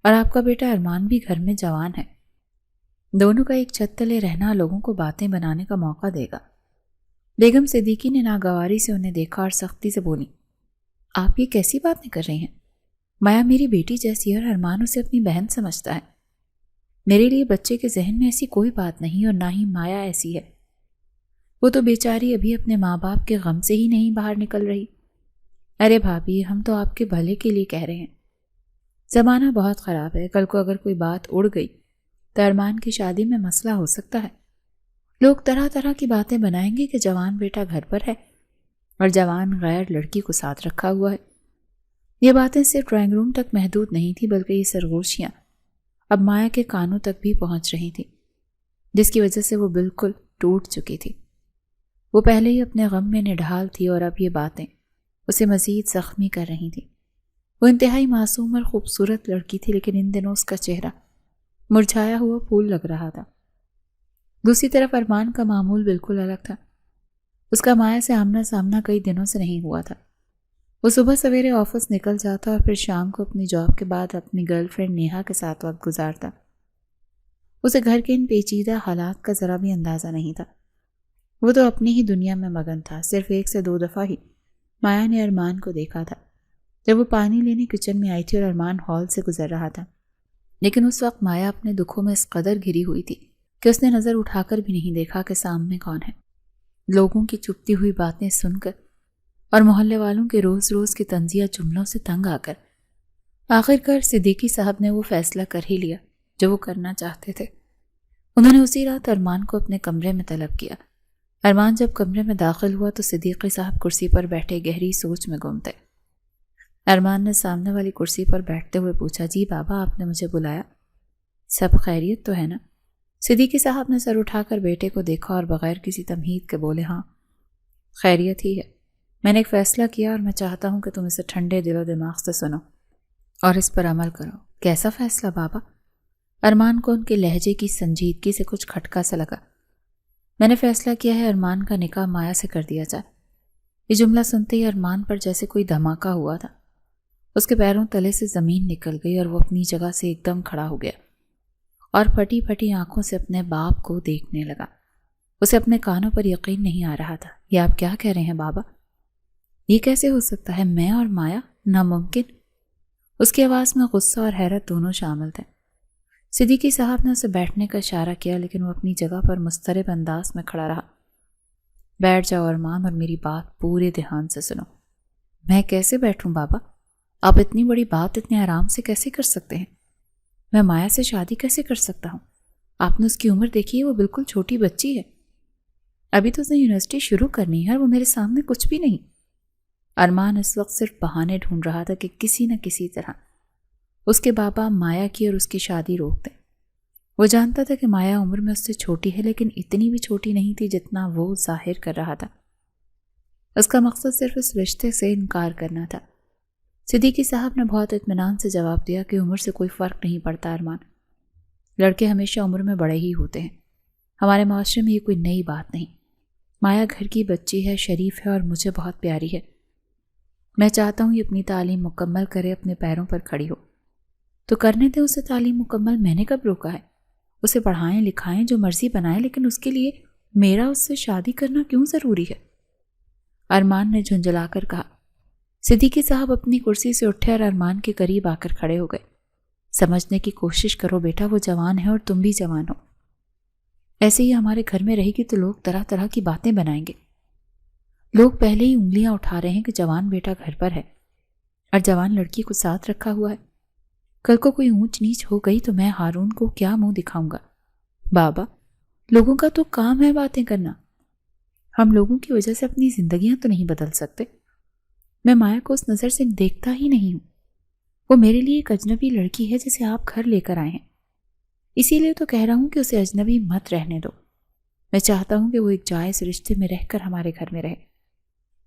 اور آپ کا بیٹا ارمان بھی گھر میں جوان ہے. دونوں کا ایک چھت تلے رہنا لوگوں کو باتیں بنانے کا موقع دے گا. بیگم صدیقی نے ناگواری سے انہیں دیکھا اور سختی سے بولی, آپ یہ کیسی باتیں کر رہی ہیں؟ مایا میری بیٹی جیسی ہے اور ارمان اسے اپنی بہن سمجھتا ہے. میرے لیے بچے کے ذہن میں ایسی کوئی بات نہیں, اور نہ ہی مایا ایسی ہے. وہ تو بیچاری ابھی اپنے ماں باپ کے غم سے ہی نہیں باہر نکل رہی. ارے بھابھی, ہم تو آپ کے بھلے کے لیے کہہ رہے ہیں. زمانہ بہت خراب ہے, کل کو اگر کوئی بات اڑ گئی تو ارمان کی شادی میں مسئلہ ہو سکتا ہے. لوگ طرح طرح کی باتیں بنائیں گے کہ جوان بیٹا گھر پر ہے اور جوان غیر لڑکی کو ساتھ رکھا ہوا ہے. یہ باتیں صرف ڈرائنگ روم تک محدود نہیں تھی, بلکہ یہ سرگوشیاں اب مایا کے کانوں تک بھی پہنچ رہی تھیں, جس کی وجہ سے وہ بالکل ٹوٹ چکی تھی. وہ پہلے ہی اپنے غم میں نڈھال تھی اور اب یہ باتیں اسے مزید زخمی کر رہی تھیں. وہ انتہائی معصوم اور خوبصورت لڑکی تھی, لیکن ان دنوں اس کا چہرہ مرجھایا ہوا پھول لگ رہا تھا. دوسری طرف ارمان کا معمول بالکل الگ تھا. اس کا مایا سے آمنا سامنا کئی دنوں سے نہیں ہوا تھا. وہ صبح سویرے آفس نکل جاتا اور پھر شام کو اپنی جاب کے بعد اپنی گرل فرینڈ نیہا کے ساتھ وقت گزارتا. اسے گھر کے ان پیچیدہ حالات کا ذرا بھی اندازہ نہیں تھا. وہ تو اپنی ہی دنیا میں مگن تھا. صرف 1 سے 2 دفعہ ہی مایا نے ارمان کو دیکھا تھا, جب وہ پانی لینے کچن میں آئی تھی اور ارمان ہال سے گزر رہا تھا. لیکن اس وقت مایا اپنے دکھوں میں اس قدر گھری ہوئی تھی کہ اس نے نظر اٹھا کر بھی نہیں دیکھا کہ سامنے کون ہے. لوگوں کی چپتی ہوئی باتیں سن کر اور محلے والوں کے روز روز کے طنزیہ جملوں سے تنگ آ کر آخرکار صدیقی صاحب نے وہ فیصلہ کر ہی لیا جو وہ کرنا چاہتے تھے. انہوں نے اسی رات ارمان کو اپنے کمرے میں طلب کیا. ارمان جب کمرے میں داخل ہوا تو صدیقی صاحب کرسی پر بیٹھے گہری سوچ میں گم تھے. ارمان نے سامنے والی کرسی پر بیٹھتے ہوئے پوچھا, جی بابا آپ نے مجھے بلایا؟ سب خیریت تو ہے نا؟ صدیقی صاحب نے سر اٹھا کر بیٹے کو دیکھا اور بغیر کسی تمہید کے بولے, ہاں خیریت ہی ہے. میں نے ایک فیصلہ کیا اور میں چاہتا ہوں کہ تم اسے ٹھنڈے دل و دماغ سے سنو اور اس پر عمل کرو. کیسا فیصلہ بابا؟ ارمان کو ان کے لہجے کی سنجیدگی سے کچھ کھٹکا سا لگا. میں نے فیصلہ کیا ہے ارمان کا نکاح مایا سے کر دیا جائے. یہ جملہ سنتے ہی ارمان پر جیسے کوئی دھماکہ ہوا تھا. اس کے پیروں تلے سے زمین نکل گئی اور وہ اپنی جگہ سے ایک دم کھڑا ہو گیا اور پھٹی پھٹی آنکھوں سے اپنے باپ کو دیکھنے لگا. اسے اپنے کانوں پر یقین نہیں آ رہا تھا. یہ آپ کیا کہہ رہے ہیں بابا؟ یہ کیسے ہو سکتا ہے؟ میں اور مایا؟ ناممکن. اس کی آواز میں غصہ اور حیرت دونوں شامل تھے. صدیقی صاحب نے اسے بیٹھنے کا اشارہ کیا, لیکن وہ اپنی جگہ پر مضطرب انداز میں کھڑا رہا. بیٹھ جاؤ ارمان اور میری بات پورے دھیان سے سنو. میں کیسے بیٹھوں بابا؟ آپ اتنی بڑی بات اتنے آرام سے کیسے کر سکتے ہیں؟ میں مایا سے شادی کیسے کر سکتا ہوں؟ آپ نے اس کی عمر دیکھی ہے, وہ بالکل چھوٹی بچی ہے. ابھی تو اس نے یونیورسٹی شروع کرنی ہے اور وہ میرے سامنے کچھ بھی نہیں. ارمان اس وقت صرف بہانے ڈھونڈ رہا تھا کہ کسی نہ کسی طرح اس کے بابا مایا کی اور اس کی شادی روک دیں۔ وہ جانتا تھا کہ مایا عمر میں اس سے چھوٹی ہے، لیکن اتنی بھی چھوٹی نہیں تھی جتنا وہ ظاہر کر رہا تھا۔ اس کا مقصد صرف اس رشتے سے انکار کرنا تھا۔ صدیقی صاحب نے بہت اطمینان سے جواب دیا کہ عمر سے کوئی فرق نہیں پڑتا ارمان، لڑکے ہمیشہ عمر میں بڑے ہی ہوتے ہیں، ہمارے معاشرے میں یہ کوئی نئی بات نہیں۔ مایا گھر کی بچی ہے، شریف ہے اور مجھے بہت پیاری ہے۔ میں چاہتا ہوں یہ اپنی تعلیم مکمل کرے، اپنے پیروں پر کھڑی ہو۔ تو کرنے دیں اسے تعلیم مکمل، میں نے کب روکا ہے؟ اسے پڑھائیں لکھائیں، جو مرضی بنائیں، لیکن اس کے لیے میرا اس سے شادی کرنا کیوں ضروری ہے؟ ارمان نے جھنجھلا کر کہا۔ صدیقی صاحب اپنی کرسی سے اٹھے اور ارمان کے قریب آ کر کھڑے ہو گئے۔ سمجھنے کی کوشش کرو بیٹا، وہ جوان ہے اور تم بھی جوان ہو۔ ایسے ہی ہمارے گھر میں رہے گی تو لوگ طرح طرح کی باتیں بنائیں گے۔ لوگ پہلے ہی انگلیاں اٹھا رہے ہیں کہ جوان بیٹا گھر پر ہے اور جوان لڑکی کو ساتھ رکھا ہوا ہے۔ کل کو کوئی اونچ نیچ ہو گئی تو میں ہارون کو کیا منہ دکھاؤں گا؟ بابا، لوگوں کا تو کام ہے باتیں کرنا، ہم لوگوں کی وجہ سے اپنی زندگیاں تو نہیں بدل سکتے۔ میں مایا کو اس نظر سے دیکھتا ہی نہیں ہوں، وہ میرے لیے ایک اجنبی لڑکی ہے جسے آپ گھر لے کر آئے ہیں، اسی لیے تو کہہ رہا ہوں کہ اسے اجنبی مت رہنے دو۔ میں چاہتا ہوں کہ وہ ایک جائز رشتے میں رہ کر ہمارے گھر میں رہے۔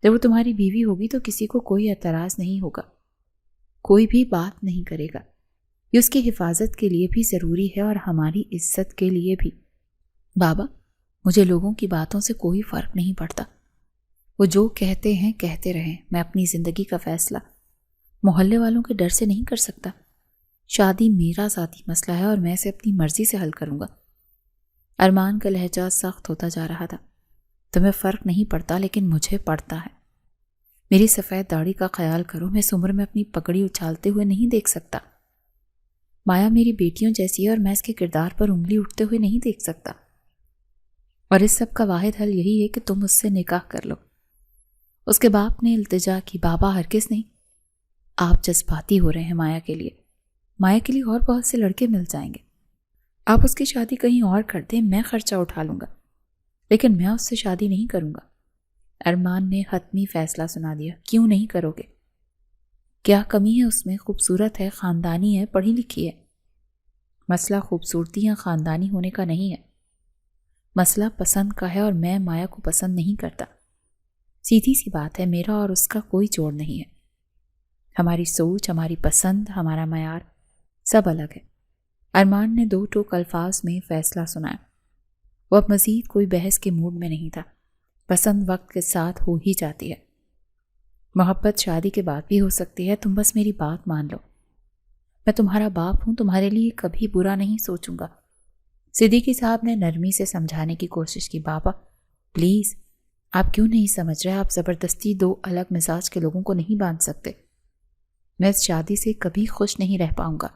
جب وہ تمہاری بیوی ہوگی تو کسی کو کوئی اعتراض نہیں ہوگا، کوئی بھی بات نہیں کرے گا۔ یہ اس کی حفاظت کے لیے بھی ضروری ہے اور ہماری عزت کے لیے بھی۔ بابا، مجھے لوگوں کی باتوں سے کوئی فرق نہیں پڑتا، وہ جو کہتے ہیں کہتے رہیں۔ میں اپنی زندگی کا فیصلہ محلے والوں کے ڈر سے نہیں کر سکتا۔ شادی میرا ذاتی مسئلہ ہے اور میں اسے اپنی مرضی سے حل کروں گا۔ ارمان کا لہجہ سخت ہوتا جا رہا تھا۔ تمہیں فرق نہیں پڑتا لیکن مجھے پڑتا ہے۔ میری سفید داڑھی کا خیال کرو، میں اس عمر میں اپنی پگڑی اچھالتے ہوئے نہیں دیکھ سکتا۔ مایا میری بیٹیوں جیسی ہے اور میں اس کے کردار پر انگلی اٹھتے ہوئے نہیں دیکھ سکتا، اور اس سب کا واحد حل یہی ہے کہ تم اس سے نکاح کر لو۔ اس کے باپ نے التجا کی۔ بابا، ہرگز نہیں، آپ جذباتی ہو رہے ہیں مایا کے لیے اور بہت سے لڑکے مل جائیں گے۔ آپ اس کی شادی کہیں اور کر دیں، میں خرچہ اٹھا لوں گا، لیکن میں اس سے شادی نہیں کروں گا۔ ارمان نے حتمی فیصلہ سنا دیا۔ کیوں نہیں کرو گے؟ کیا کمی ہے اس میں؟ خوبصورت ہے، خاندانی ہے، پڑھی لکھی ہے۔ مسئلہ خوبصورتی یا خاندانی ہونے کا نہیں ہے، مسئلہ پسند کا ہے، اور میں مایا کو پسند نہیں کرتا۔ سیدھی سی بات ہے، میرا اور اس کا کوئی جوڑ نہیں ہے۔ ہماری سوچ، ہماری پسند، ہمارا معیار سب الگ ہے۔ ارمان نے دو ٹوک الفاظ میں فیصلہ سنایا۔ وہ اب مزید کوئی بحث کے موڈ میں نہیں تھا۔ پسند وقت کے ساتھ ہو ہی جاتی ہے، محبت شادی کے بعد بھی ہو سکتی ہے۔ تم بس میری بات مان لو، میں تمہارا باپ ہوں، تمہارے لیے کبھی برا نہیں سوچوں گا۔ صدیقی صاحب نے نرمی سے سمجھانے کی کوشش کی۔ بابا پلیز، آپ کیوں نہیں سمجھ رہے؟ آپ زبردستی دو الگ مزاج کے لوگوں کو نہیں باندھ سکتے۔ میں اس شادی سے کبھی خوش نہیں رہ پاؤں گا،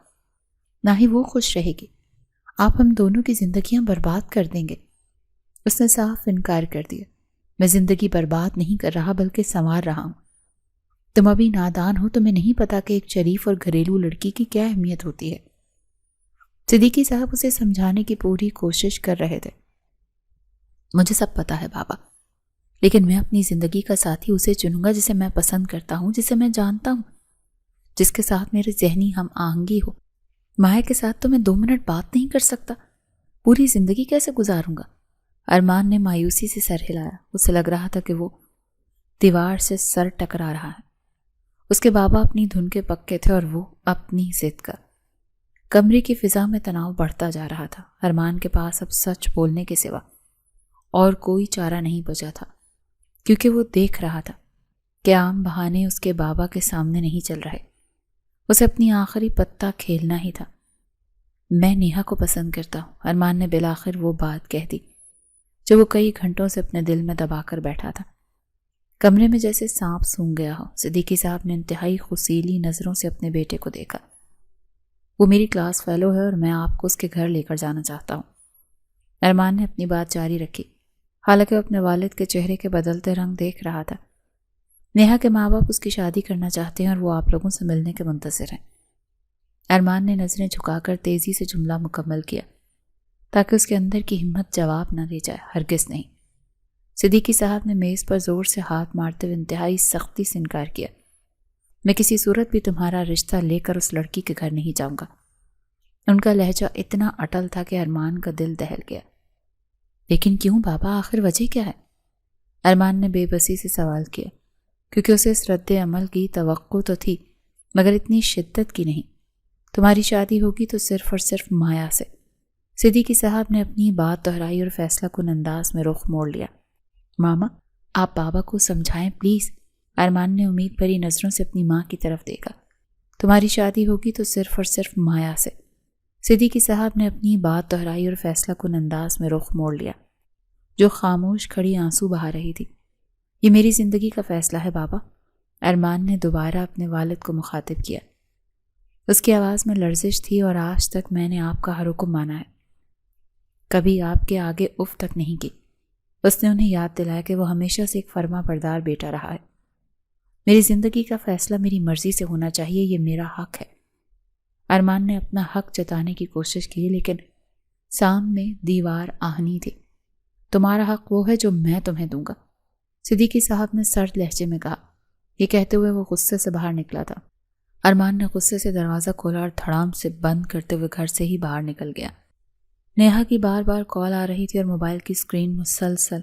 نہ ہی وہ خوش رہے گی۔ آپ ہم دونوں کی زندگیاں برباد کر دیں گے۔ اس نے صاف انکار کر دیا۔ میں زندگی برباد نہیں کر رہا بلکہ سنوار رہا ہوں۔ تم ابھی نادان ہو، تمہیں نہیں پتا کہ ایک شریف اور گھریلو لڑکی کی کیا اہمیت ہوتی ہے۔ صدیقی صاحب اسے سمجھانے کی پوری کوشش کر رہے تھے۔ مجھے سب پتا ہے بابا، لیکن میں اپنی زندگی کا ساتھی اسے چنوں گا جسے میں پسند کرتا ہوں، جسے میں جانتا ہوں، جس کے ساتھ میرے ذہنی ہم آہنگی ہو۔ مایا کے ساتھ تو میں 2 منٹ بات نہیں کر سکتا، پوری زندگی کیسے گزاروں گا؟ ارمان نے مایوسی سے سر ہلایا۔ اسے لگ رہا تھا کہ وہ دیوار سے سر ٹکرا رہا ہے۔ اس کے بابا اپنی دھن کے پکے تھے اور وہ اپنی ضد کا۔ کمرے کی فضا میں تناؤ بڑھتا جا رہا تھا۔ ارمان کے پاس اب سچ بولنے کے سوا اور کوئی چارہ نہیں بچا تھا، کیونکہ وہ دیکھ رہا تھا کہ عام بہانے اس کے بابا کے سامنے نہیں چل رہے۔ اسے اپنی آخری پتہ کھیلنا ہی تھا۔ میں نیہا کو پسند کرتا ہوں، ارمان نے بالآخر وہ بات کہہ دی جو وہ کئی گھنٹوں سے اپنے دل میں دبا کر بیٹھا تھا۔ کمرے میں جیسے سانپ سونگ گیا ہو۔ صدیقی صاحب نے انتہائی خوشیلی نظروں سے اپنے بیٹے کو دیکھا۔ وہ میری کلاس فیلو ہے اور میں آپ کو اس کے گھر لے کر جانا چاہتا ہوں۔ ارمان نے اپنی بات جاری رکھی، حالانکہ وہ اپنے والد کے چہرے کے بدلتے رنگ دیکھ رہا تھا۔ نیہا کے ماں باپ اس کی شادی کرنا چاہتے ہیں اور وہ آپ لوگوں سے ملنے کے منتظر ہیں۔ ارمان نے نظریں جھکا کر تیزی سے جملہ مکمل کیا تاکہ اس کے اندر کی ہمت جواب نہ دے جائے۔ ہرگز نہیں، صدیقی صاحب نے میز پر زور سے ہاتھ مارتے ہوئے انتہائی سختی سے انکار کیا۔ میں کسی صورت بھی تمہارا رشتہ لے کر اس لڑکی کے گھر نہیں جاؤں گا۔ ان کا لہجہ اتنا اٹل تھا کہ ارمان کا دل دہل گیا۔ لیکن کیوں بابا، آخر وجہ کیا ہے؟ ارمان نے بے بسی سے سوال کیا، کیونکہ اسے اس رد عمل کی توقع تو تھی مگر اتنی شدت کی نہیں۔ تمہاری شادی ہوگی تو صرف اور صرف مایا سے۔ صدیقی صاحب نے اپنی بات دہرائی اور فیصلہ کن انداز میں رخ موڑ لیا۔ ماما، آپ بابا کو سمجھائیں پلیز۔ ارمان نے امید بھری نظروں سے اپنی ماں کی طرف دیکھا۔ تمہاری شادی ہوگی تو صرف اور صرف مایا سے۔ صدیقی صاحب نے اپنی بات دہرائی اور فیصلہ کن انداز میں رخ موڑ لیا، جو خاموش کھڑی آنسو بہا رہی تھی۔ یہ میری زندگی کا فیصلہ ہے بابا، ارمان نے دوبارہ اپنے والد کو مخاطب کیا۔ اس کی آواز میں لرزش تھی، اور آج تک میں نے آپ کا ہر حکم مانا ہے، کبھی آپ کے آگے اف تک نہیں کی۔ اس نے انہیں یاد دلایا کہ وہ ہمیشہ سے ایک فرما بردار بیٹا رہا ہے۔ میری زندگی کا فیصلہ میری مرضی سے ہونا چاہیے، یہ میرا حق ہے۔ ارمان نے اپنا حق جتانے کی کوشش کی، لیکن سامنے دیوار آہنی تھی۔ تمہارا حق وہ ہے جو میں تمہیں دوں گا، صدیقی صاحب نے سرد لہجے میں کہا۔ یہ کہتے ہوئے وہ غصے سے باہر نکلا تھا۔ ارمان نے غصے سے دروازہ کھولا اور دھڑام سے بند کرتے ہوئے گھر سے ہی باہر نکل گیا۔ نیہا کی بار بار کال آ رہی تھی اور موبائل کی اسکرین مسلسل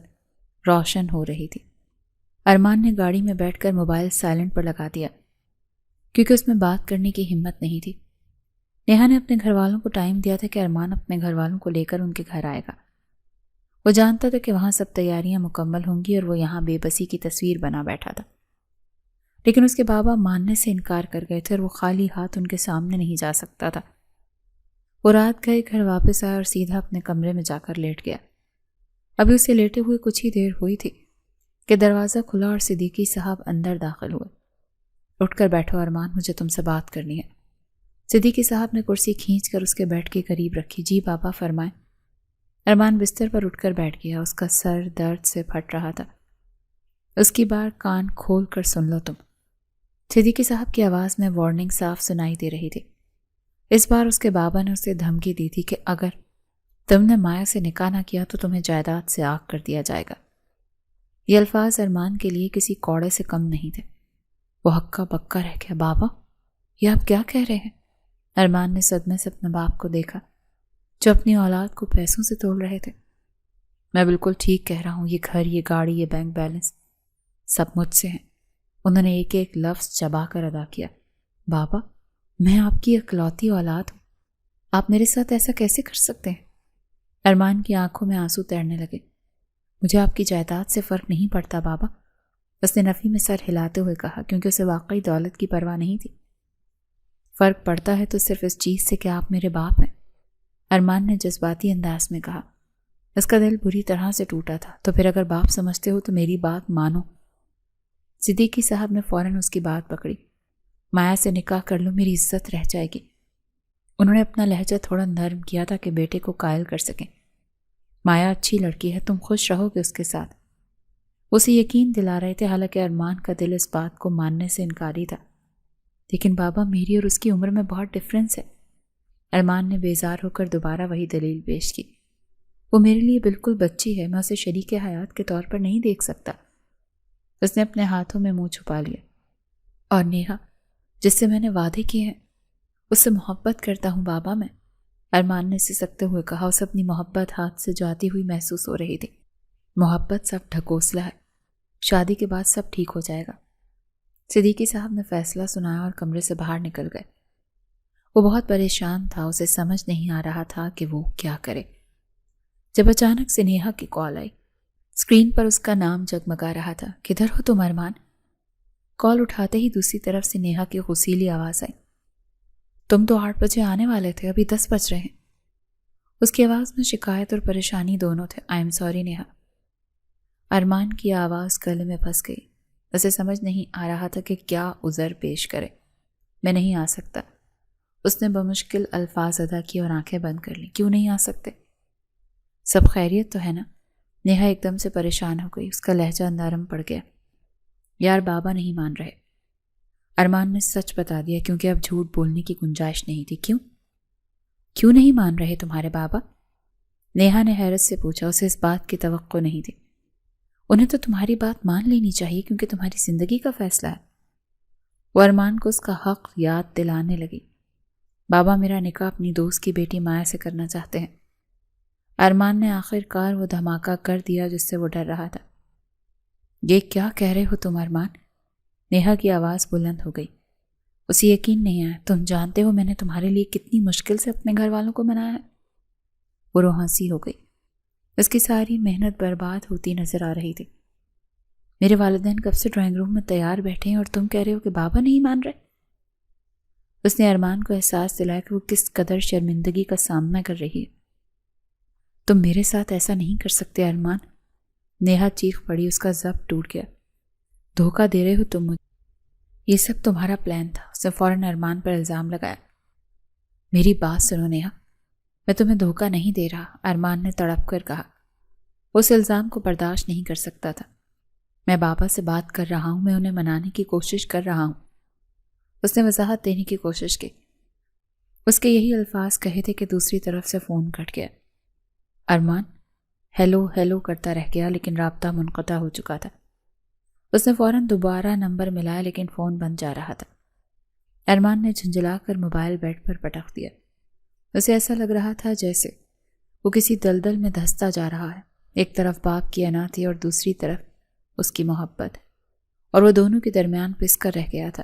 روشن ہو رہی تھی۔ ارمان نے گاڑی میں بیٹھ کر موبائل سائلنٹ پر لگا دیا، کیونکہ اس میں بات کرنے کی ہمت نہیں تھی۔ نیہا نے اپنے گھر والوں کو ٹائم دیا تھا کہ ارمان اپنے گھر والوں کو لے کر ان کے گھر آئے گا۔ وہ جانتا تھا کہ وہاں سب تیاریاں مکمل ہوں گی اور وہ یہاں بے بسی کی تصویر بنا بیٹھا تھا، لیکن اس کے بابا ماننے سے انکار کر گئے تھے اور وہ خالی ہاتھ ان کے سامنے نہیں جا سکتا تھا۔ وہ رات گئے گھر واپس آیا اور سیدھا اپنے کمرے میں جا کر لیٹ گیا۔ ابھی اسے لیٹے ہوئے کچھ ہی دیر ہوئی تھی کہ دروازہ کھلا اور صدیقی صاحب اندر داخل ہوئے۔ اٹھ کر بیٹھو ارمان، مجھے تم سے بات کرنی ہے۔ صدیقی صاحب نے کرسی کھینچ کر اس کے بیڈ کے قریب رکھی۔ جی بابا فرمائیں۔ ارمان بستر پر اٹھ کر بیٹھ گیا۔ اس کا سر درد سے پھٹ رہا تھا۔ اس کی بار کان کھول کر سن لو تم۔ صدیقی صاحب کی آواز میں وارننگ صاف سنائی دے رہی تھی۔ اس بار اس کے بابا نے اسے دھمکی دی تھی کہ اگر تم نے مایا سے نکاح نہ کیا تو تمہیں جائیداد سے آگ کر دیا جائے گا۔ یہ الفاظ ارمان کے لیے کسی کوڑے سے کم نہیں تھے۔ وہ ہکا بکا رہ گیا۔ بابا، یہ آپ کیا کہہ رہے ہیں؟ ارمان نے صدمے سے اپنے باپ کو دیکھا، جو اپنی اولاد کو پیسوں سے تول رہے تھے۔ میں بالکل ٹھیک کہہ رہا ہوں، یہ گھر، یہ گاڑی، یہ بینک بیلنس سب مجھ سے ہیں۔ انہوں نے ایک ایک لفظ چبا کر ادا کیا۔ بابا، میں آپ کی اکلوتی اولاد ہوں، آپ میرے ساتھ ایسا کیسے کر سکتے ہیں؟ ارمان کی آنکھوں میں آنسو تیرنے لگے۔ مجھے آپ کی جائیداد سے فرق نہیں پڑتا بابا، اس نے نفی میں سر ہلاتے ہوئے کہا، کیونکہ اسے واقعی دولت کی پرواہ نہیں تھی۔ فرق پڑتا ہے تو صرف اس چیز سے کہ آپ میرے باپ ہیں، ارمان نے جذباتی انداز میں کہا۔ اس کا دل بری طرح سے ٹوٹا تھا۔ تو پھر اگر باپ سمجھتے ہو تو میری بات مانو۔ صدیقی صاحب نے فوراً اس کی بات پکڑی۔ مایا سے نکاح کر لو، میری عزت رہ جائے گی۔ انہوں نے اپنا لہجہ تھوڑا نرم کیا تاکہ بیٹے کو قائل کر سکیں۔ مایا اچھی لڑکی ہے، تم خوش رہو گے اس کے ساتھ۔ اسے یقین دلا رہے تھے، حالانکہ ارمان کا دل اس بات کو ماننے سے انکاری تھا۔ لیکن بابا، میری اور اس کی عمر میں بہت ڈفرینس ہے۔ ارمان نے بیزار ہو کر دوبارہ وہی دلیل پیش کی۔ وہ میرے لیے بالکل بچی ہے، میں اسے شریک حیات کے طور پر نہیں دیکھ سکتا۔ اس نے اپنے ہاتھوں میں منہ چھپا لیا۔ اور نیہا، جس سے میں نے وعدے کیے ہیں، اس سے محبت کرتا ہوں بابا میں، ارمان نے سسکتے ہوئے کہا۔ اسے اپنی محبت ہاتھ سے جاتی ہوئی محسوس ہو رہی تھی۔ محبت سب ڈھکوسلا ہے، شادی کے بعد سب ٹھیک ہو جائے گا۔ صدیقی صاحب نے فیصلہ سنایا اور کمرے سے باہر نکل گئے۔ وہ بہت پریشان تھا، اسے سمجھ نہیں آ رہا تھا کہ وہ کیا کرے، جب اچانک سے نیہا کی کال آئی۔ اسکرین پر اس کا نام جگمگا رہا تھا۔ کدھر ہو تم ارمان؟ کال اٹھاتے ہی دوسری طرف سے نیہا کی غصیلی آواز آئی۔ تم تو 8 بجے آنے والے تھے، ابھی 10 بج رہے ہیں۔ اس کی آواز میں شکایت اور پریشانی دونوں تھے۔ I am sorry Neha. Armaan کی آواز گلے میں پھنس گئی۔ اسے سمجھ نہیں آ رہا تھا کہ کیا عذر پیش کرے۔ میں نہیں آ سکتا، اس نے بمشکل الفاظ ادا کیے اور آنکھیں بند کر لیں۔ کیوں نہیں آ سکتے؟ سب خیریت تو ہے نا؟ نیہا ایک دم سے پریشان ہو گئی۔ اس کا لہجہ نرم پڑ گیا۔ یار بابا نہیں مان رہے۔ ارمان نے سچ بتا دیا، کیونکہ اب جھوٹ بولنے کی گنجائش نہیں تھی۔ کیوں نہیں مان رہے تمہارے بابا؟ نیہا نے حیرت سے پوچھا۔ اسے اس بات کی توقع نہیں تھی۔ انہیں تو تمہاری بات مان لینی چاہیے کیونکہ تمہاری زندگی کا فیصلہ ہے۔ وہ ارمان کو اس کا حق یاد دلانے لگی۔ بابا میرا نکاح اپنی دوست کی بیٹی مایا سے کرنا چاہتے ہیں۔ ارمان نے آخر کار وہ دھماکہ کر دیا جس سے وہ ڈر رہا تھا۔ یہ کیا کہہ رہے ہو تم ارمان؟ نیہا کی آواز بلند ہو گئی۔ اسے یقین نہیں آیا۔ تم جانتے ہو میں نے تمہارے لیے کتنی مشکل سے اپنے گھر والوں کو منایا ہے۔ وہ روحانسی ہو گئی۔ اس کی ساری محنت برباد ہوتی نظر آ رہی تھی۔ میرے والدین کب سے ڈرائنگ روم میں تیار بیٹھے ہیں اور تم کہہ رہے ہو کہ بابا نہیں مان رہے؟ اس نے ارمان کو احساس دلایا کہ وہ کس قدر شرمندگی کا سامنا کر رہی ہے۔ تم میرے ساتھ ایسا نہیں کر سکتے ارمان۔ نیہا چیخ پڑی، اس کا ضبط ٹوٹ گیا۔ دھوکہ دے رہے ہو تم مجھے۔ یہ سب تمہارا پلان تھا۔ اس نے فوراً ارمان پر الزام لگایا۔ میری بات سنو نیہا، میں تمہیں دھوکہ نہیں دے رہا، ارمان نے تڑپ کر کہا۔ وہ اس الزام کو برداشت نہیں کر سکتا تھا۔ میں بابا سے بات کر رہا ہوں، میں انہیں منانے کی کوشش کر رہا ہوں۔ اس نے وضاحت دینے کی کوشش کی۔ اس کے یہی الفاظ کہے تھے کہ دوسری طرف سے فون کٹ گیا۔ ارمان ہیلو ہیلو کرتا رہ گیا لیکن رابطہ منقطع ہو چکا تھا۔ اس نے فوراً دوبارہ نمبر ملایا لیکن فون بند جا رہا تھا۔ ارمان نے جھنجھلا کر موبائل بیڈ پر پٹک دیا۔ اسے ایسا لگ رہا تھا جیسے وہ کسی دلدل میں دھستا جا رہا ہے۔ ایک طرف باپ کی انا تھی اور دوسری طرف اس کی محبت، اور وہ دونوں کے درمیان پس کر رہ گیا تھا۔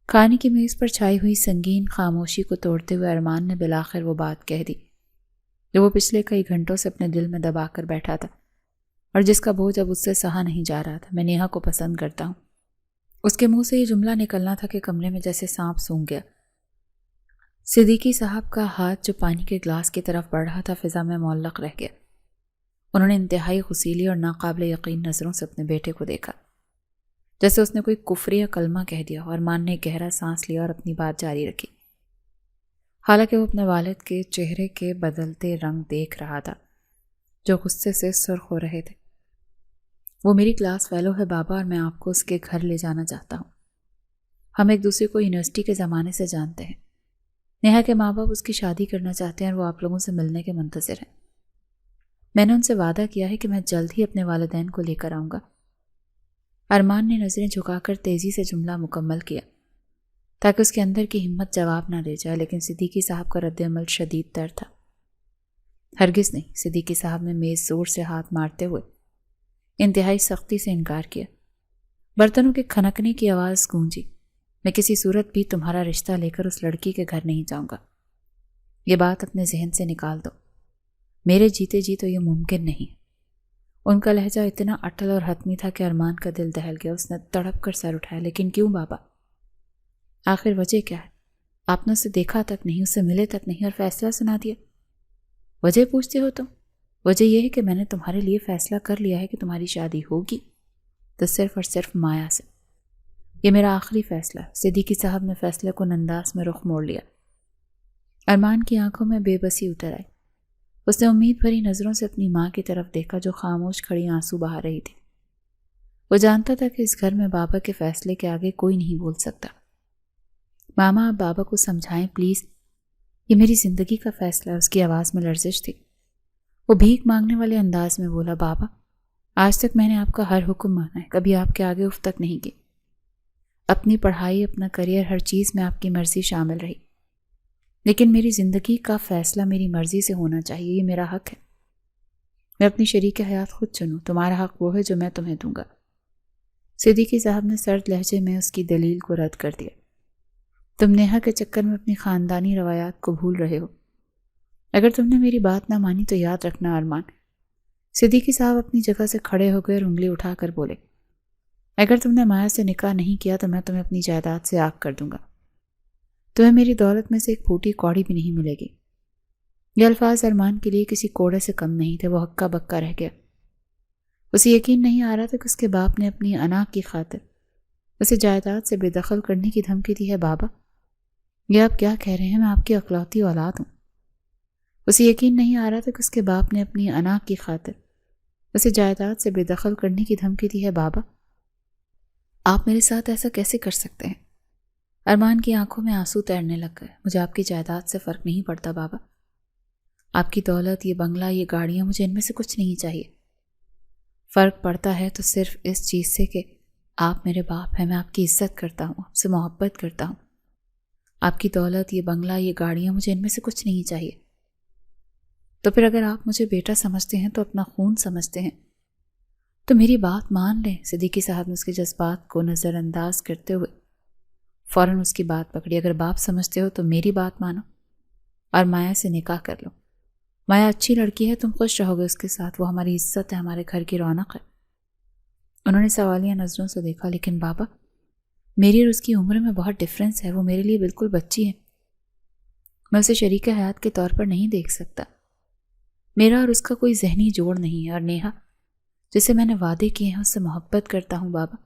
کھانے کی میز پر چھائی ہوئی سنگین خاموشی کو توڑتے ہوئے ارمان نے بالآخر وہ بات کہہ دی جو وہ پچھلے کئی گھنٹوں سے اپنے دل میں دبا کر بیٹھا تھا اور جس کا بوجھ اب اس سے سہا نہیں جا رہا تھا۔ میں نیہا کو پسند کرتا ہوں۔ اس کے منہ سے یہ جملہ نکلنا تھا کہ کمرے میں جیسے سانپ سونگھ گیا۔ صدیقی صاحب کا ہاتھ جو پانی کے گلاس کی طرف بڑھ رہا تھا فضا میں معلق رہ گیا۔ انہوں نے انتہائی غصیلی اور ناقابل یقین نظروں سے اپنے بیٹے کو دیکھا، جیسے اس نے کوئی کفر یا کلمہ کہہ دیا، اور ارمان نے گہرا سانس لیا اور اپنی بات جاری رکھی۔ حالانکہ وہ اپنے والد کے چہرے کے بدلتے رنگ دیکھ رہا تھا جو غصے سے سرخ ہو رہے تھے۔ وہ میری کلاس فیلو ہے بابا، اور میں آپ کو اس کے گھر لے جانا چاہتا ہوں۔ ہم ایک دوسرے کو یونیورسٹی کے زمانے سے جانتے ہیں۔ نیہا کے ماں باپ اس کی شادی کرنا چاہتے ہیں اور وہ آپ لوگوں سے ملنے کے منتظر ہیں۔ میں نے ان سے وعدہ کیا ہے کہ میں جلد ہی اپنے والدین کو لے کر آؤں گا۔ ارمان نے نظریں جھکا کر تیزی سے جملہ مکمل کیا تاکہ اس کے اندر کی ہمت جواب نہ دے جائے، لیکن صدیقی صاحب کا رد عمل شدید تر تھا۔ ہرگز نہیں، صدیقی صاحب نے میز زور سے ہاتھ مارتے ہوئے انتہائی سختی سے انکار کیا۔ برتنوں کے کھنکنے کی آواز گونجی۔ میں کسی صورت بھی تمہارا رشتہ لے کر اس لڑکی کے گھر نہیں جاؤں گا۔ یہ بات اپنے ذہن سے نکال دو۔ میرے جیتے جی تو یہ ممکن نہیں۔ ان کا لہجہ اتنا اٹل اور حتمی تھا کہ ارمان کا دل دہل گیا۔ اس نے تڑپ کر سر اٹھایا۔ لیکن کیوں بابا؟ آخر وجہ کیا ہے؟ آپ نے اسے دیکھا تک نہیں، اسے ملے تک نہیں، اور فیصلہ سنا دیا۔ وجہ پوچھتے ہو تم؟ وجہ یہ ہے کہ میں نے تمہارے لیے فیصلہ کر لیا ہے کہ تمہاری شادی ہوگی تو صرف اور صرف مایا سے۔ یہ میرا آخری فیصلہ ہے۔ صدیقی صاحب نے فیصلے کو انداز میں رخ موڑ لیا۔ ارمان کی آنکھوں میں بے بسی اتر آئی۔ اس نے امید بھری نظروں سے اپنی ماں کی طرف دیکھا جو خاموش کھڑی آنسو بہا رہی تھی۔ وہ جانتا تھا کہ اس گھر میں بابا کے فیصلے کے آگے کوئی نہیں بول سکتا۔ ماما آپ بابا کو سمجھائیں پلیز، یہ میری زندگی کا فیصلہ ہے۔ اس کی آواز میں لرزش تھی۔ وہ بھیک مانگنے والے انداز میں بولا، بابا آج تک میں نے آپ کا ہر حکم مانا ہے، کبھی آپ کے آگے اف تک نہیں کی۔ اپنی پڑھائی، اپنا کریئر، ہر چیز میں آپ کی مرضی شامل رہی، لیکن میری زندگی کا فیصلہ میری مرضی سے ہونا چاہیے۔ یہ میرا حق ہے۔ میں اپنی شریک حیات خود چنوں۔ تمہارا حق وہ ہے جو میں تمہیں دوں گا۔ صدیقی صاحب نے سرد لہجے میں اس کی دلیل کو رد کر دیا۔ تم نیہا کے چکر میں اپنی خاندانی روایات کو بھول رہے ہو۔ اگر تم نے میری بات نہ مانی تو یاد رکھنا ارمان۔ صدیقی صاحب اپنی جگہ سے کھڑے ہو گئے اور انگلی اٹھا کر بولے، اگر تم نے مایا سے نکاح نہیں کیا تو میں تمہیں اپنی جائیداد سے آگ کر دوں گا۔ تمہیں میری دولت میں سے ایک پھوٹی کوڑی بھی نہیں ملے گی۔ یہ الفاظ ارمان کے لیے کسی کوڑے سے کم نہیں تھے۔ وہ ہکا بکا رہ گیا۔ اسے یقین نہیں آ رہا تھا کہ اس کے باپ نے اپنی انا کی خاطر اسے جائیداد سے بے دخل کرنے کی دھمکی دی ہے۔ بابا یہ آپ کیا کہہ رہے ہیں؟ میں آپ کی اکلوتی اولاد ہوں۔ اسے یقین نہیں آ رہا تھا کہ اس کے باپ نے اپنی انا کی خاطر اسے جائیداد سے بے دخل کرنے کی دھمکی دی ہے۔ بابا آپ میرے ساتھ ایسا کیسے کر سکتے ہیں؟ ارمان کی آنکھوں میں آنسو تیرنے لگ گئے۔ مجھے آپ کی جائیداد سے فرق نہیں پڑتا بابا۔ آپ کی دولت، یہ بنگلہ، یہ گاڑیاں، مجھے ان میں سے کچھ نہیں چاہیے۔ فرق پڑتا ہے تو صرف اس چیز سے کہ آپ میرے باپ ہیں، میں آپ کی عزت کرتا ہوں، آپ سے محبت کرتا ہوں۔ آپ کی دولت، یہ بنگلہ، یہ گاڑیاں، مجھے ان میں سے کچھ نہیں چاہیے۔ تو پھر اگر آپ مجھے بیٹا سمجھتے ہیں تو اپنا خون سمجھتے ہیں تو میری بات مان لیں۔ صدیقی صاحب نے اس کے جذبات کو نظر انداز کرتے ہوئے فوراً اس کی بات پکڑی۔ اگر باپ سمجھتے ہو تو میری بات مانو اور مایا سے نکاح کر لو۔ مایا اچھی لڑکی ہے، تم خوش رہو گے اس کے ساتھ، وہ ہماری عزت ہے، ہمارے گھر کی رونق ہے۔ انہوں نے سوالیہ نظروں سے دیکھا، لیکن بابا میری اور اس کی عمر میں بہت ڈفرینس ہے، وہ میرے لیے بالکل بچی ہے، میں اسے شریک حیات کے طور پر نہیں دیکھ سکتا۔ میرا اور اس کا کوئی ذہنی جوڑ نہیں ہے، اور نیہا جسے میں نے وعدے کیے ہیں اس سے محبت کرتا ہوں بابا،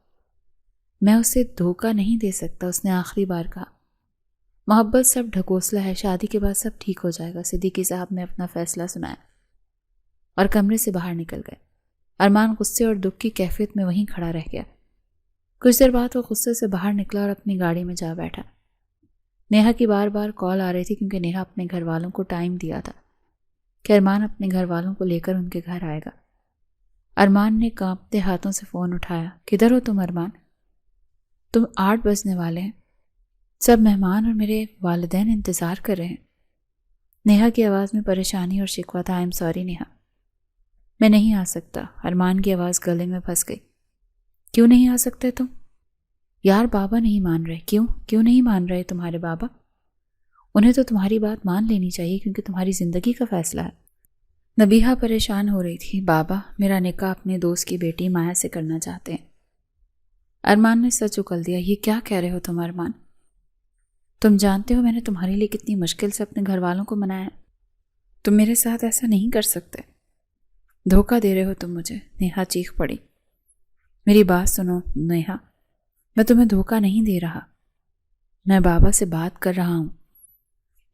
میں اسے دھوکہ نہیں دے سکتا۔ اس نے آخری بار کہا۔ محبت سب ڈھکوسلا ہے، شادی کے بعد سب ٹھیک ہو جائے گا۔ صدیقی صاحب نے اپنا فیصلہ سنایا اور کمرے سے باہر نکل گئے۔ ارمان غصے اور دکھ کی کیفیت میں وہیں کھڑا رہ گیا۔ کچھ دیر بعد وہ غصے سے باہر نکلا اور اپنی گاڑی میں جا بیٹھا۔ نیہا کی بار بار کال آ رہی تھی کیونکہ نیہا اپنے گھر والوں کو ٹائم دیا تھا کہ ارمان اپنے گھر والوں کو لے کر ان کے گھر آئے گا۔ ارمان نے کانپتے ہاتھوں سے فون اٹھایا۔ کدھر ہو تم ارمان؟ تم 8 بجنے والے ہیں، سب مہمان اور میرے والدین انتظار کر رہے ہیں۔ نیہا کی آواز میں پریشانی اور شکوہ تھا۔ آئی ایم سوری نیہا، میں نہیں آ سکتا۔ ارمان کی آواز گلے میں پھنس گئی۔ کیوں نہیں آ سکتے تم؟ یار بابا نہیں مان رہے۔ کیوں نہیں مان رہے تمہارے بابا؟ انہیں تو تمہاری بات مان لینی چاہیے کیونکہ تمہاری زندگی کا فیصلہ ہے۔ نبیہا پریشان ہو رہی تھی۔ بابا میرا نکاح اپنے دوست کی بیٹی مایا سے کرنا چاہتے ہیں۔ ارمان نے سچ اکل دیا۔ یہ کیا کہہ رہے ہو تم ارمان؟ تم جانتے ہو میں نے تمہارے لیے کتنی مشکل سے اپنے گھر والوں کو منایا ہے، تم میرے ساتھ ایسا نہیں کر سکتے، دھوکہ دے رہے ہو تم مجھے۔ نیہا چیخ پڑی۔ میری بات سنو نیہا، میں تمہیں دھوکہ نہیں دے رہا، میں بابا سے بات کر رہا ہوں۔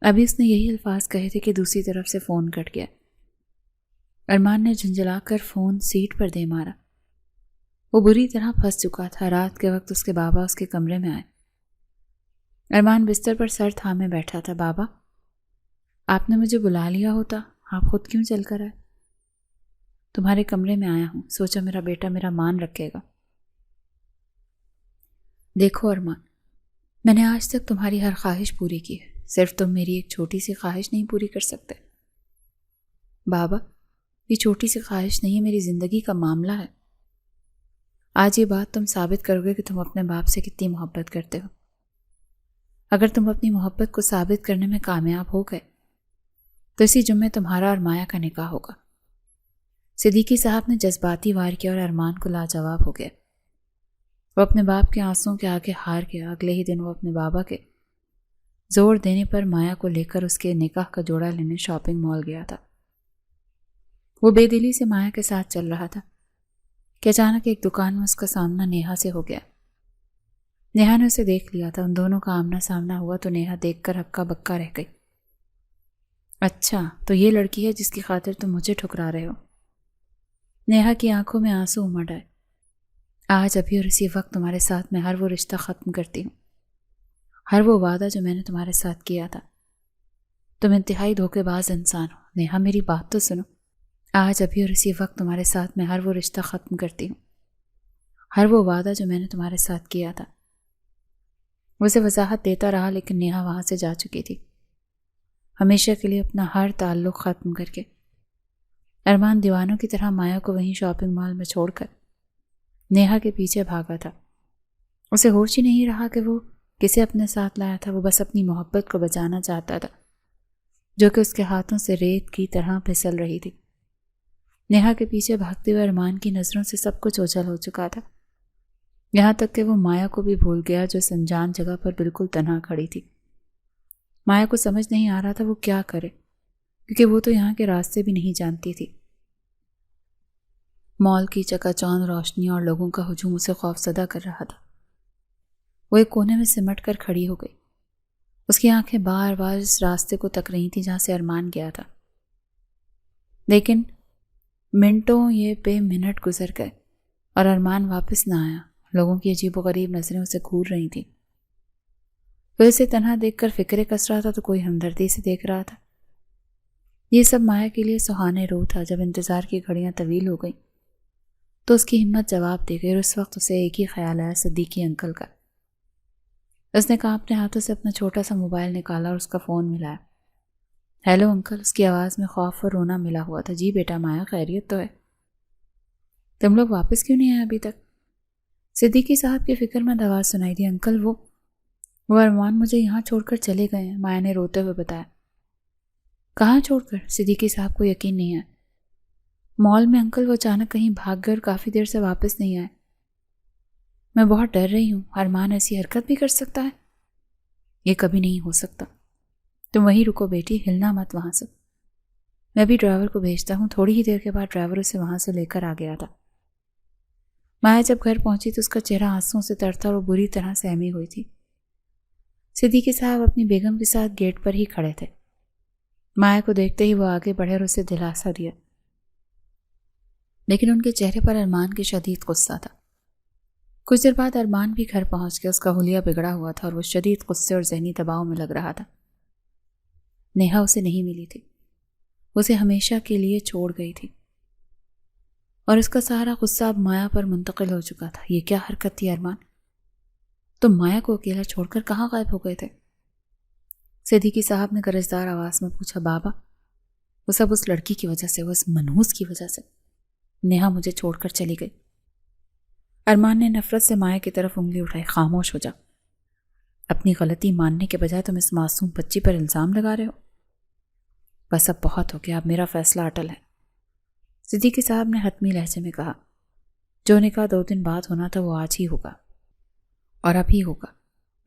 ابھی اس نے یہی الفاظ کہے تھے کہ دوسری طرف سے فون کٹ گیا۔ ارمان نے جھنجھلا کر فون سیٹ پر دے مارا۔ وہ بری طرح پھنس چکا تھا۔ رات کے وقت اس کے بابا اس کے کمرے میں آئے۔ ارمان بستر پر سر تھامے بیٹھا تھا۔ بابا آپ نے مجھے بلا لیا ہوتا، آپ خود کیوں چل کر آئے؟ تمہارے کمرے میں آیا ہوں، سوچا میرا بیٹا میرا مان رکھے گا۔ دیکھو ارمان، میں نے آج تک تمہاری ہر خواہش پوری کی ہے، صرف تم میری ایک چھوٹی سی خواہش نہیں پوری کر سکتے۔ بابا یہ چھوٹی سی خواہش نہیں ہے، میری زندگی کا معاملہ ہے۔ آج یہ بات تم ثابت کرو گے کہ تم اپنے باپ سے کتنی محبت کرتے ہو۔ اگر تم اپنی محبت کو ثابت کرنے میں کامیاب ہو گئے تو اسی جمعے تمہارا اور مایا کا نکاح ہوگا۔ صدیقی صاحب نے جذباتی وار کیا اور ارمان کو لاجواب ہو گیا۔ وہ اپنے باپ کے آنسوں کے آگے ہار گیا۔ اگلے ہی دن وہ اپنے بابا کے زور دینے پر مایا کو لے کر اس کے نکاح کا جوڑا لینے شاپنگ مال گیا تھا۔ وہ بے دلی سے مایا کے ساتھ چل رہا تھا کہ اچانک ایک دکان میں اس کا سامنا نیہا سے ہو گیا۔ نیہا نے اسے دیکھ لیا تھا۔ ان دونوں کا آمنا سامنا ہوا تو نیہا دیکھ کر ہکا بکا رہ گئی۔ اچھا تو یہ لڑکی ہے جس کی خاطر تم مجھے ٹھکرا رہے ہو؟ نیہا کی آنکھوں میں آنسو امڑ آئے۔ آج ابھی اور اسی وقت تمہارے ساتھ میں ہر وہ رشتہ ختم کرتی ہوں، ہر وہ وعدہ جو میں نے تمہارے ساتھ کیا تھا۔ تم انتہائی دھوکے باز انسان ہو۔ نیہا میری بات تو سنو۔ آج ابھی اور اسی وقت تمہارے ساتھ میں ہر وہ رشتہ ختم کرتی ہوں، ہر وہ وعدہ جو میں نے تمہارے ساتھ کیا تھا۔ وہ اسے وضاحت دیتا رہا لیکن نیہا وہاں سے جا چکی تھی، ہمیشہ کے لیے اپنا ہر تعلق ختم کر کے۔ ارمان دیوانوں کی طرح مایا کو وہیں شاپنگ مال میں چھوڑ کر نیہا کے پیچھے بھاگا تھا۔ اسے ہوش ہی نہیں رہا کہ وہ کسے اپنے ساتھ لایا تھا۔ وہ بس اپنی محبت کو بچانا چاہتا تھا جو کہ اس کے ہاتھوں سے ریت کی طرح پھسل رہی تھی۔ نیہا کے پیچھے بھاگتے ہوئے ارمان کی نظروں سے سب کچھ اوجھل ہو چکا تھا، یہاں تک کہ وہ مایا کو بھی بھول گیا جو اس انجان جگہ پر بالکل تنہا کھڑی تھی۔ مایا کو سمجھ نہیں آ رہا تھا وہ کیا کرے کیونکہ وہ تو یہاں کے راستے بھی نہیں جانتی تھی۔ مال کی چکا چوند روشنیوں اور لوگوں کا ہجوم اسے خوفزدہ کر رہا تھا۔ وہ ایک کونے میں سمٹ کر کھڑی ہو گئی۔ اس کی آنکھیں بار بار اس راستے کو تک رہی تھیں جہاں سے ارمان گیا تھا، لیکن منٹوں یہ بے منٹ گزر گئے اور ارمان واپس نہ آیا۔ لوگوں کی عجیب و غریب نظریں اسے گھور رہی تھیں۔ وہ اسے تنہا دیکھ کر فکریں کس رہا تھا تو کوئی ہمدردی سے دیکھ رہا تھا۔ یہ سب مایا کے لیے سہانے روح تھا۔ جب انتظار کی گھڑیاں طویل ہو گئیں تو اس کی ہمت جواب دے گئی اور اس وقت اسے ایک ہی خیال آیا، صدیقی انکل کا۔ اس نے کہا اپنے ہاتھوں سے اپنا چھوٹا سا موبائل نکالا اور اس کا فون ملایا۔ ہیلو انکل، اس کی آواز میں خوف اور رونا ملا ہوا تھا۔ جی بیٹا مایا، خیریت تو ہے؟ تم لوگ واپس کیوں نہیں آئے ابھی تک؟ صدیقی صاحب کی فکر مند آواز سنائی دی۔ انکل وہ ارمان مجھے یہاں چھوڑ کر چلے گئے ہیں، مایا نے روتے ہوئے بتایا۔ کہاں چھوڑ کر؟ صدیقی صاحب کو یقین نہیں ہے۔ مال میں انکل، وہ اچانک کہیں بھاگ گئے اور کافی دیر سے واپس نہیں آئے۔ میں بہت ڈر رہی ہوں، ارمان ایسی حرکت بھی کر سکتا ہے؟ یہ کبھی نہیں ہو سکتا۔ تم وہیں رکو بیٹی، ہلنا مت وہاں سے۔ میں بھی ڈرائیور کو بھیجتا ہوں۔ تھوڑی ہی دیر کے بعد ڈرائیور اسے وہاں سے لے کر آ گیا تھا۔ مایا جب گھر پہنچی تو اس کا چہرہ آنسوؤں سے تر تھا اور بری طرح سہمی ہوئی تھی۔ صدیقی صاحب اپنی بیگم کے ساتھ گیٹ پر ہی کھڑے تھے۔ مایا کو دیکھتے ہی وہ آگے بڑھے اور اسے دلاسا دیا، لیکن ان کے چہرے پر ارمان کی شدید غصہ تھا۔ کچھ دیر بعد ارمان بھی گھر پہنچ گیا۔ اس کا حلیہ بگڑا ہوا تھا اور وہ شدید غصے اور ذہنی دباؤ میں لگ رہا تھا۔ نیہا اسے نہیں ملی تھی، اسے ہمیشہ کے لیے چھوڑ گئی تھی، اور اس کا سارا غصہ اب مایا پر منتقل ہو چکا تھا۔ یہ کیا حرکت تھی ارمان؟ تم مایا کو اکیلا چھوڑ کر کہاں غائب ہو گئے تھے؟ صدیقی صاحب نے گرجدار آواز میں پوچھا۔ بابا، وہ سب اس لڑکی کی وجہ سے، وہ اس منحوس کی وجہ سے۔ نیہا مجھے چھوڑ کر چلی گئی۔ ارمان نے نفرت سے مایا کی طرف انگلی اٹھائی۔ خاموش ہو جا، اپنی غلطی ماننے کے بجائے تم اس معصوم بچی پر الزام لگا رہے ہو۔ بس اب بہت ہو گیا، اب میرا فیصلہ اٹل ہے، صدیقی صاحب نے حتمی لہجے میں کہا۔ جو نکاح 2 دن بعد ہونا تھا وہ آج ہی ہوگا، اور اب ہی ہوگا۔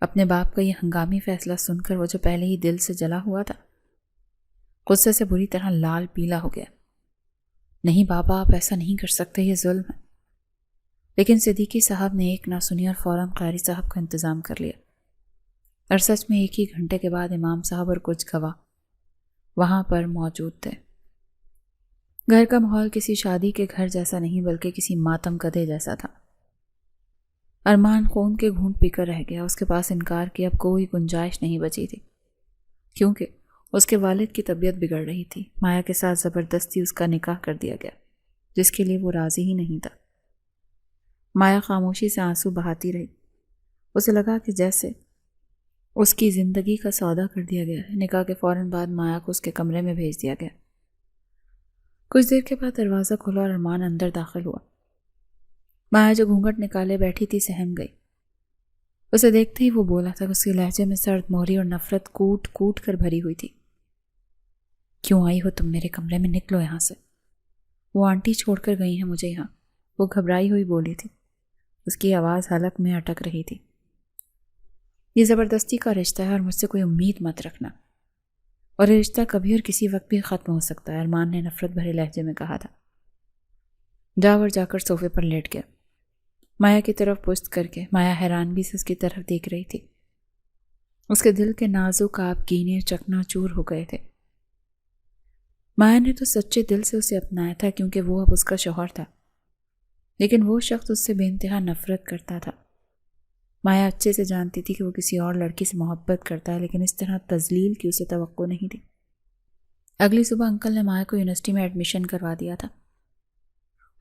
اپنے باپ کا یہ ہنگامی فیصلہ سن کر وہ جو پہلے ہی دل سے جلا ہوا تھا، غصے سے بری طرح لال پیلا ہو گیا۔ نہیں بابا، آپ ایسا نہیں کر سکتے، یہ ظلم ہے۔ لیکن صدیقی صاحب نے ایک نہ سنی اور فوراً قاری صاحب کا انتظام کر لیا۔ اور سچ میں 1 ہی گھنٹے کے بعد امام صاحب اور کچھ گواہ وہاں پر موجود تھے۔ گھر کا ماحول کسی شادی کے گھر جیسا نہیں بلکہ کسی ماتم کدے جیسا تھا۔ ارمان خون کے گھونٹ پی کر رہ گیا۔ اس کے پاس انکار کی اب کوئی گنجائش نہیں بچی تھی، کیونکہ اس کے والد کی طبیعت بگڑ رہی تھی۔ مایا کے ساتھ زبردستی اس کا نکاح کر دیا گیا، جس کے لیے وہ راضی ہی نہیں تھا۔ مایا خاموشی سے آنسو بہاتی رہی۔ اسے لگا کہ جیسے اس کی زندگی کا سودا کر دیا گیا ہے۔ نکاح کے فوراً بعد مایا کو اس کے کمرے میں بھیج دیا گیا۔ کچھ دیر کے بعد دروازہ کھلا اور ارمان اندر داخل ہوا۔ مایا جو گھونگھٹ نکالے بیٹھی تھی سہم گئی۔ اسے دیکھتے ہی وہ بولا تھا کہ اس کے لہجے میں سرد مہری اور نفرت کوٹ کوٹ کر بھری ہوئی تھی۔ کیوں آئی ہو تم میرے کمرے میں؟ نکلو یہاں سے۔ وہ آنٹی چھوڑ کر گئی ہیں مجھے یہاں، وہ گھبرائی ہوئی بولی تھی۔ اس کی آواز حلق میں اٹک رہی تھی۔ یہ زبردستی کا رشتہ ہے اور مجھ سے کوئی امید مت رکھنا، اور یہ رشتہ کبھی اور کسی وقت بھی ختم ہو سکتا ہے، ارمان نے نفرت بھرے لہجے میں کہا تھا۔ جا کر صوفے پر لیٹ گیا، مایا کی طرف پشت کر کے۔ مایا حیرانگی سے اس کی طرف دیکھ رہی تھی۔ اس کے دل کے نازک آبگینے چکنا چور ہو گئے تھے۔ مایا نے تو سچے دل سے اسے اپنایا تھا کیونکہ وہ اب اس کا شوہر تھا، لیکن وہ شخص اس سے بے انتہا نفرت کرتا تھا۔ مایا اچھے سے جانتی تھی کہ وہ کسی اور لڑکی سے محبت کرتا ہے، لیکن اس طرح تذلیل کی اسے توقع نہیں تھی۔ اگلی صبح انکل نے مایا کو یونیورسٹی میں ایڈمیشن کروا دیا تھا،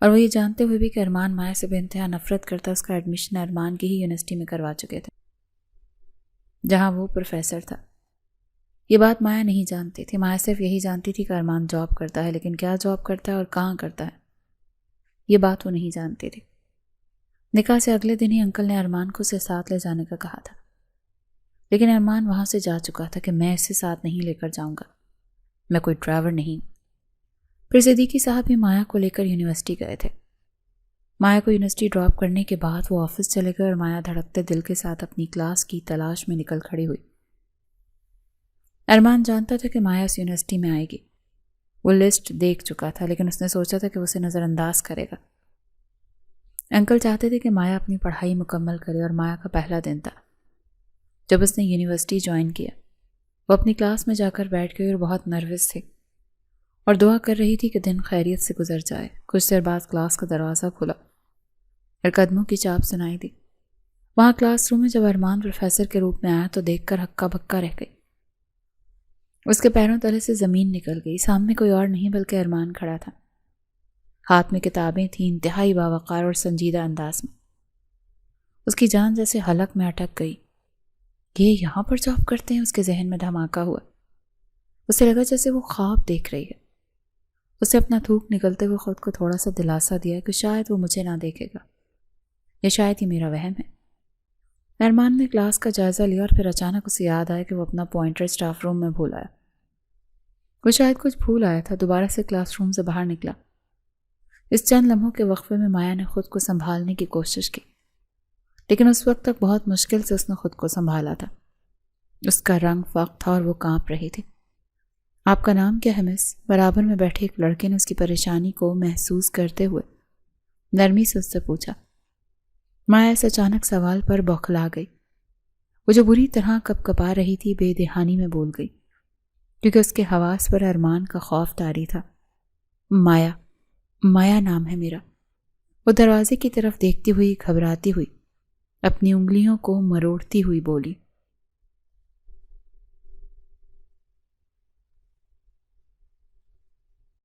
اور وہ یہ جانتے ہوئے بھی کہ ارمان مایا سے بے انتہا نفرت کرتا، اس کا ایڈمیشن ارمان کی ہی یونیورسٹی میں کروا چکے تھے، جہاں وہ پروفیسر تھا۔ یہ بات مایا نہیں جانتی تھی۔ مایا صرف یہی جانتی تھی کہ ارمان جاب کرتا ہے، لیکن کیا جاب کرتا ہے اور کہاں کرتا ہے، یہ بات وہ نہیں جانتی تھی۔ نکاح سے اگلے دن ہی انکل نے ارمان کو اسے ساتھ لے جانے کا کہا تھا، لیکن ارمان وہاں سے جا چکا تھا کہ میں اسے ساتھ نہیں لے کر جاؤں گا، میں کوئی ڈرائیور نہیں۔ پھر صدیقی صاحب بھی مایا کو لے کر یونیورسٹی گئے تھے۔ مایا کو یونیورسٹی ڈراپ کرنے کے بعد وہ آفس چلے گئے اور مایا دھڑکتے دل کے ساتھ اپنی کلاس کی تلاش میں نکل کھڑی ہوئی۔ ارمان جانتا تھا کہ مایا اس یونیورسٹی میں آئے گی، وہ لسٹ دیکھ چکا تھا، لیکن اس نے سوچا تھا کہ وہ اسے نظر انداز کرے گا۔ انکل چاہتے تھے کہ مایا اپنی پڑھائی مکمل کرے، اور مایا کا پہلا دن تھا جب اس نے یونیورسٹی جوائن کیا۔ وہ اپنی کلاس میں جا کر بیٹھ گئی اور بہت نروس تھی، اور دعا کر رہی تھی کہ دن خیریت سے گزر جائے۔ کچھ دیر بعد کلاس کا دروازہ کھلا اور قدموں کی چاپ سنائی دی۔ وہاں کلاس روم میں جب ارمان پروفیسر کے روپ میں آیا تو دیکھ کر ہکا بکا رہ گئی۔ اس کے پیروں تلے سے زمین نکل گئی۔ سامنے کوئی اور نہیں بلکہ ارمان کھڑا تھا، ہاتھ میں کتابیں تھیں، انتہائی باوقار اور سنجیدہ انداز میں۔ اس کی جان جیسے حلق میں اٹک گئی۔ یہ یہاں پر جاب کرتے ہیں؟ اس کے ذہن میں دھماکہ ہوا۔ اسے لگا جیسے وہ خواب دیکھ رہی ہے۔ اسے اپنا تھوک نکلتے ہوئے خود کو تھوڑا سا دلاسا دیا کہ شاید وہ مجھے نہ دیکھے گا، یا شاید یہ میرا وہم ہے۔ ارمان نے کلاس کا جائزہ لیا اور پھر اچانک اسے یاد آیا کہ وہ اپنا پوائنٹر اسٹاف روم میں بھول آیا۔ وہ شاید کچھ بھول آیا تھا۔ دوبارہ سے کلاس روم سے باہر نکلا۔ اس چند لمحوں کے وقفے میں مایا نے خود کو سنبھالنے کی کوشش کی، لیکن اس وقت تک بہت مشکل سے اس نے خود کو سنبھالا تھا۔ اس کا رنگ فاق تھا اور وہ کانپ رہی تھی۔ آپ کا نام کیا ہے مس؟ برابر میں بیٹھے ایک لڑکے نے اس کی پریشانی کو محسوس کرتے ہوئے نرمی سے اس سے پوچھا۔ مایا اس اچانک سوال پر بوکھلا گئی۔ وہ جو بری طرح کپ کپا رہی تھی بے دہانی میں بول گئی، کیونکہ اس کے حواس پر ارمان کا خوف طاری تھا۔ مایا نام ہے میرا۔ وہ دروازے کی طرف دیکھتی ہوئی گھبراتی ہوئی اپنی انگلیوں کو مروڑتی ہوئی بولی۔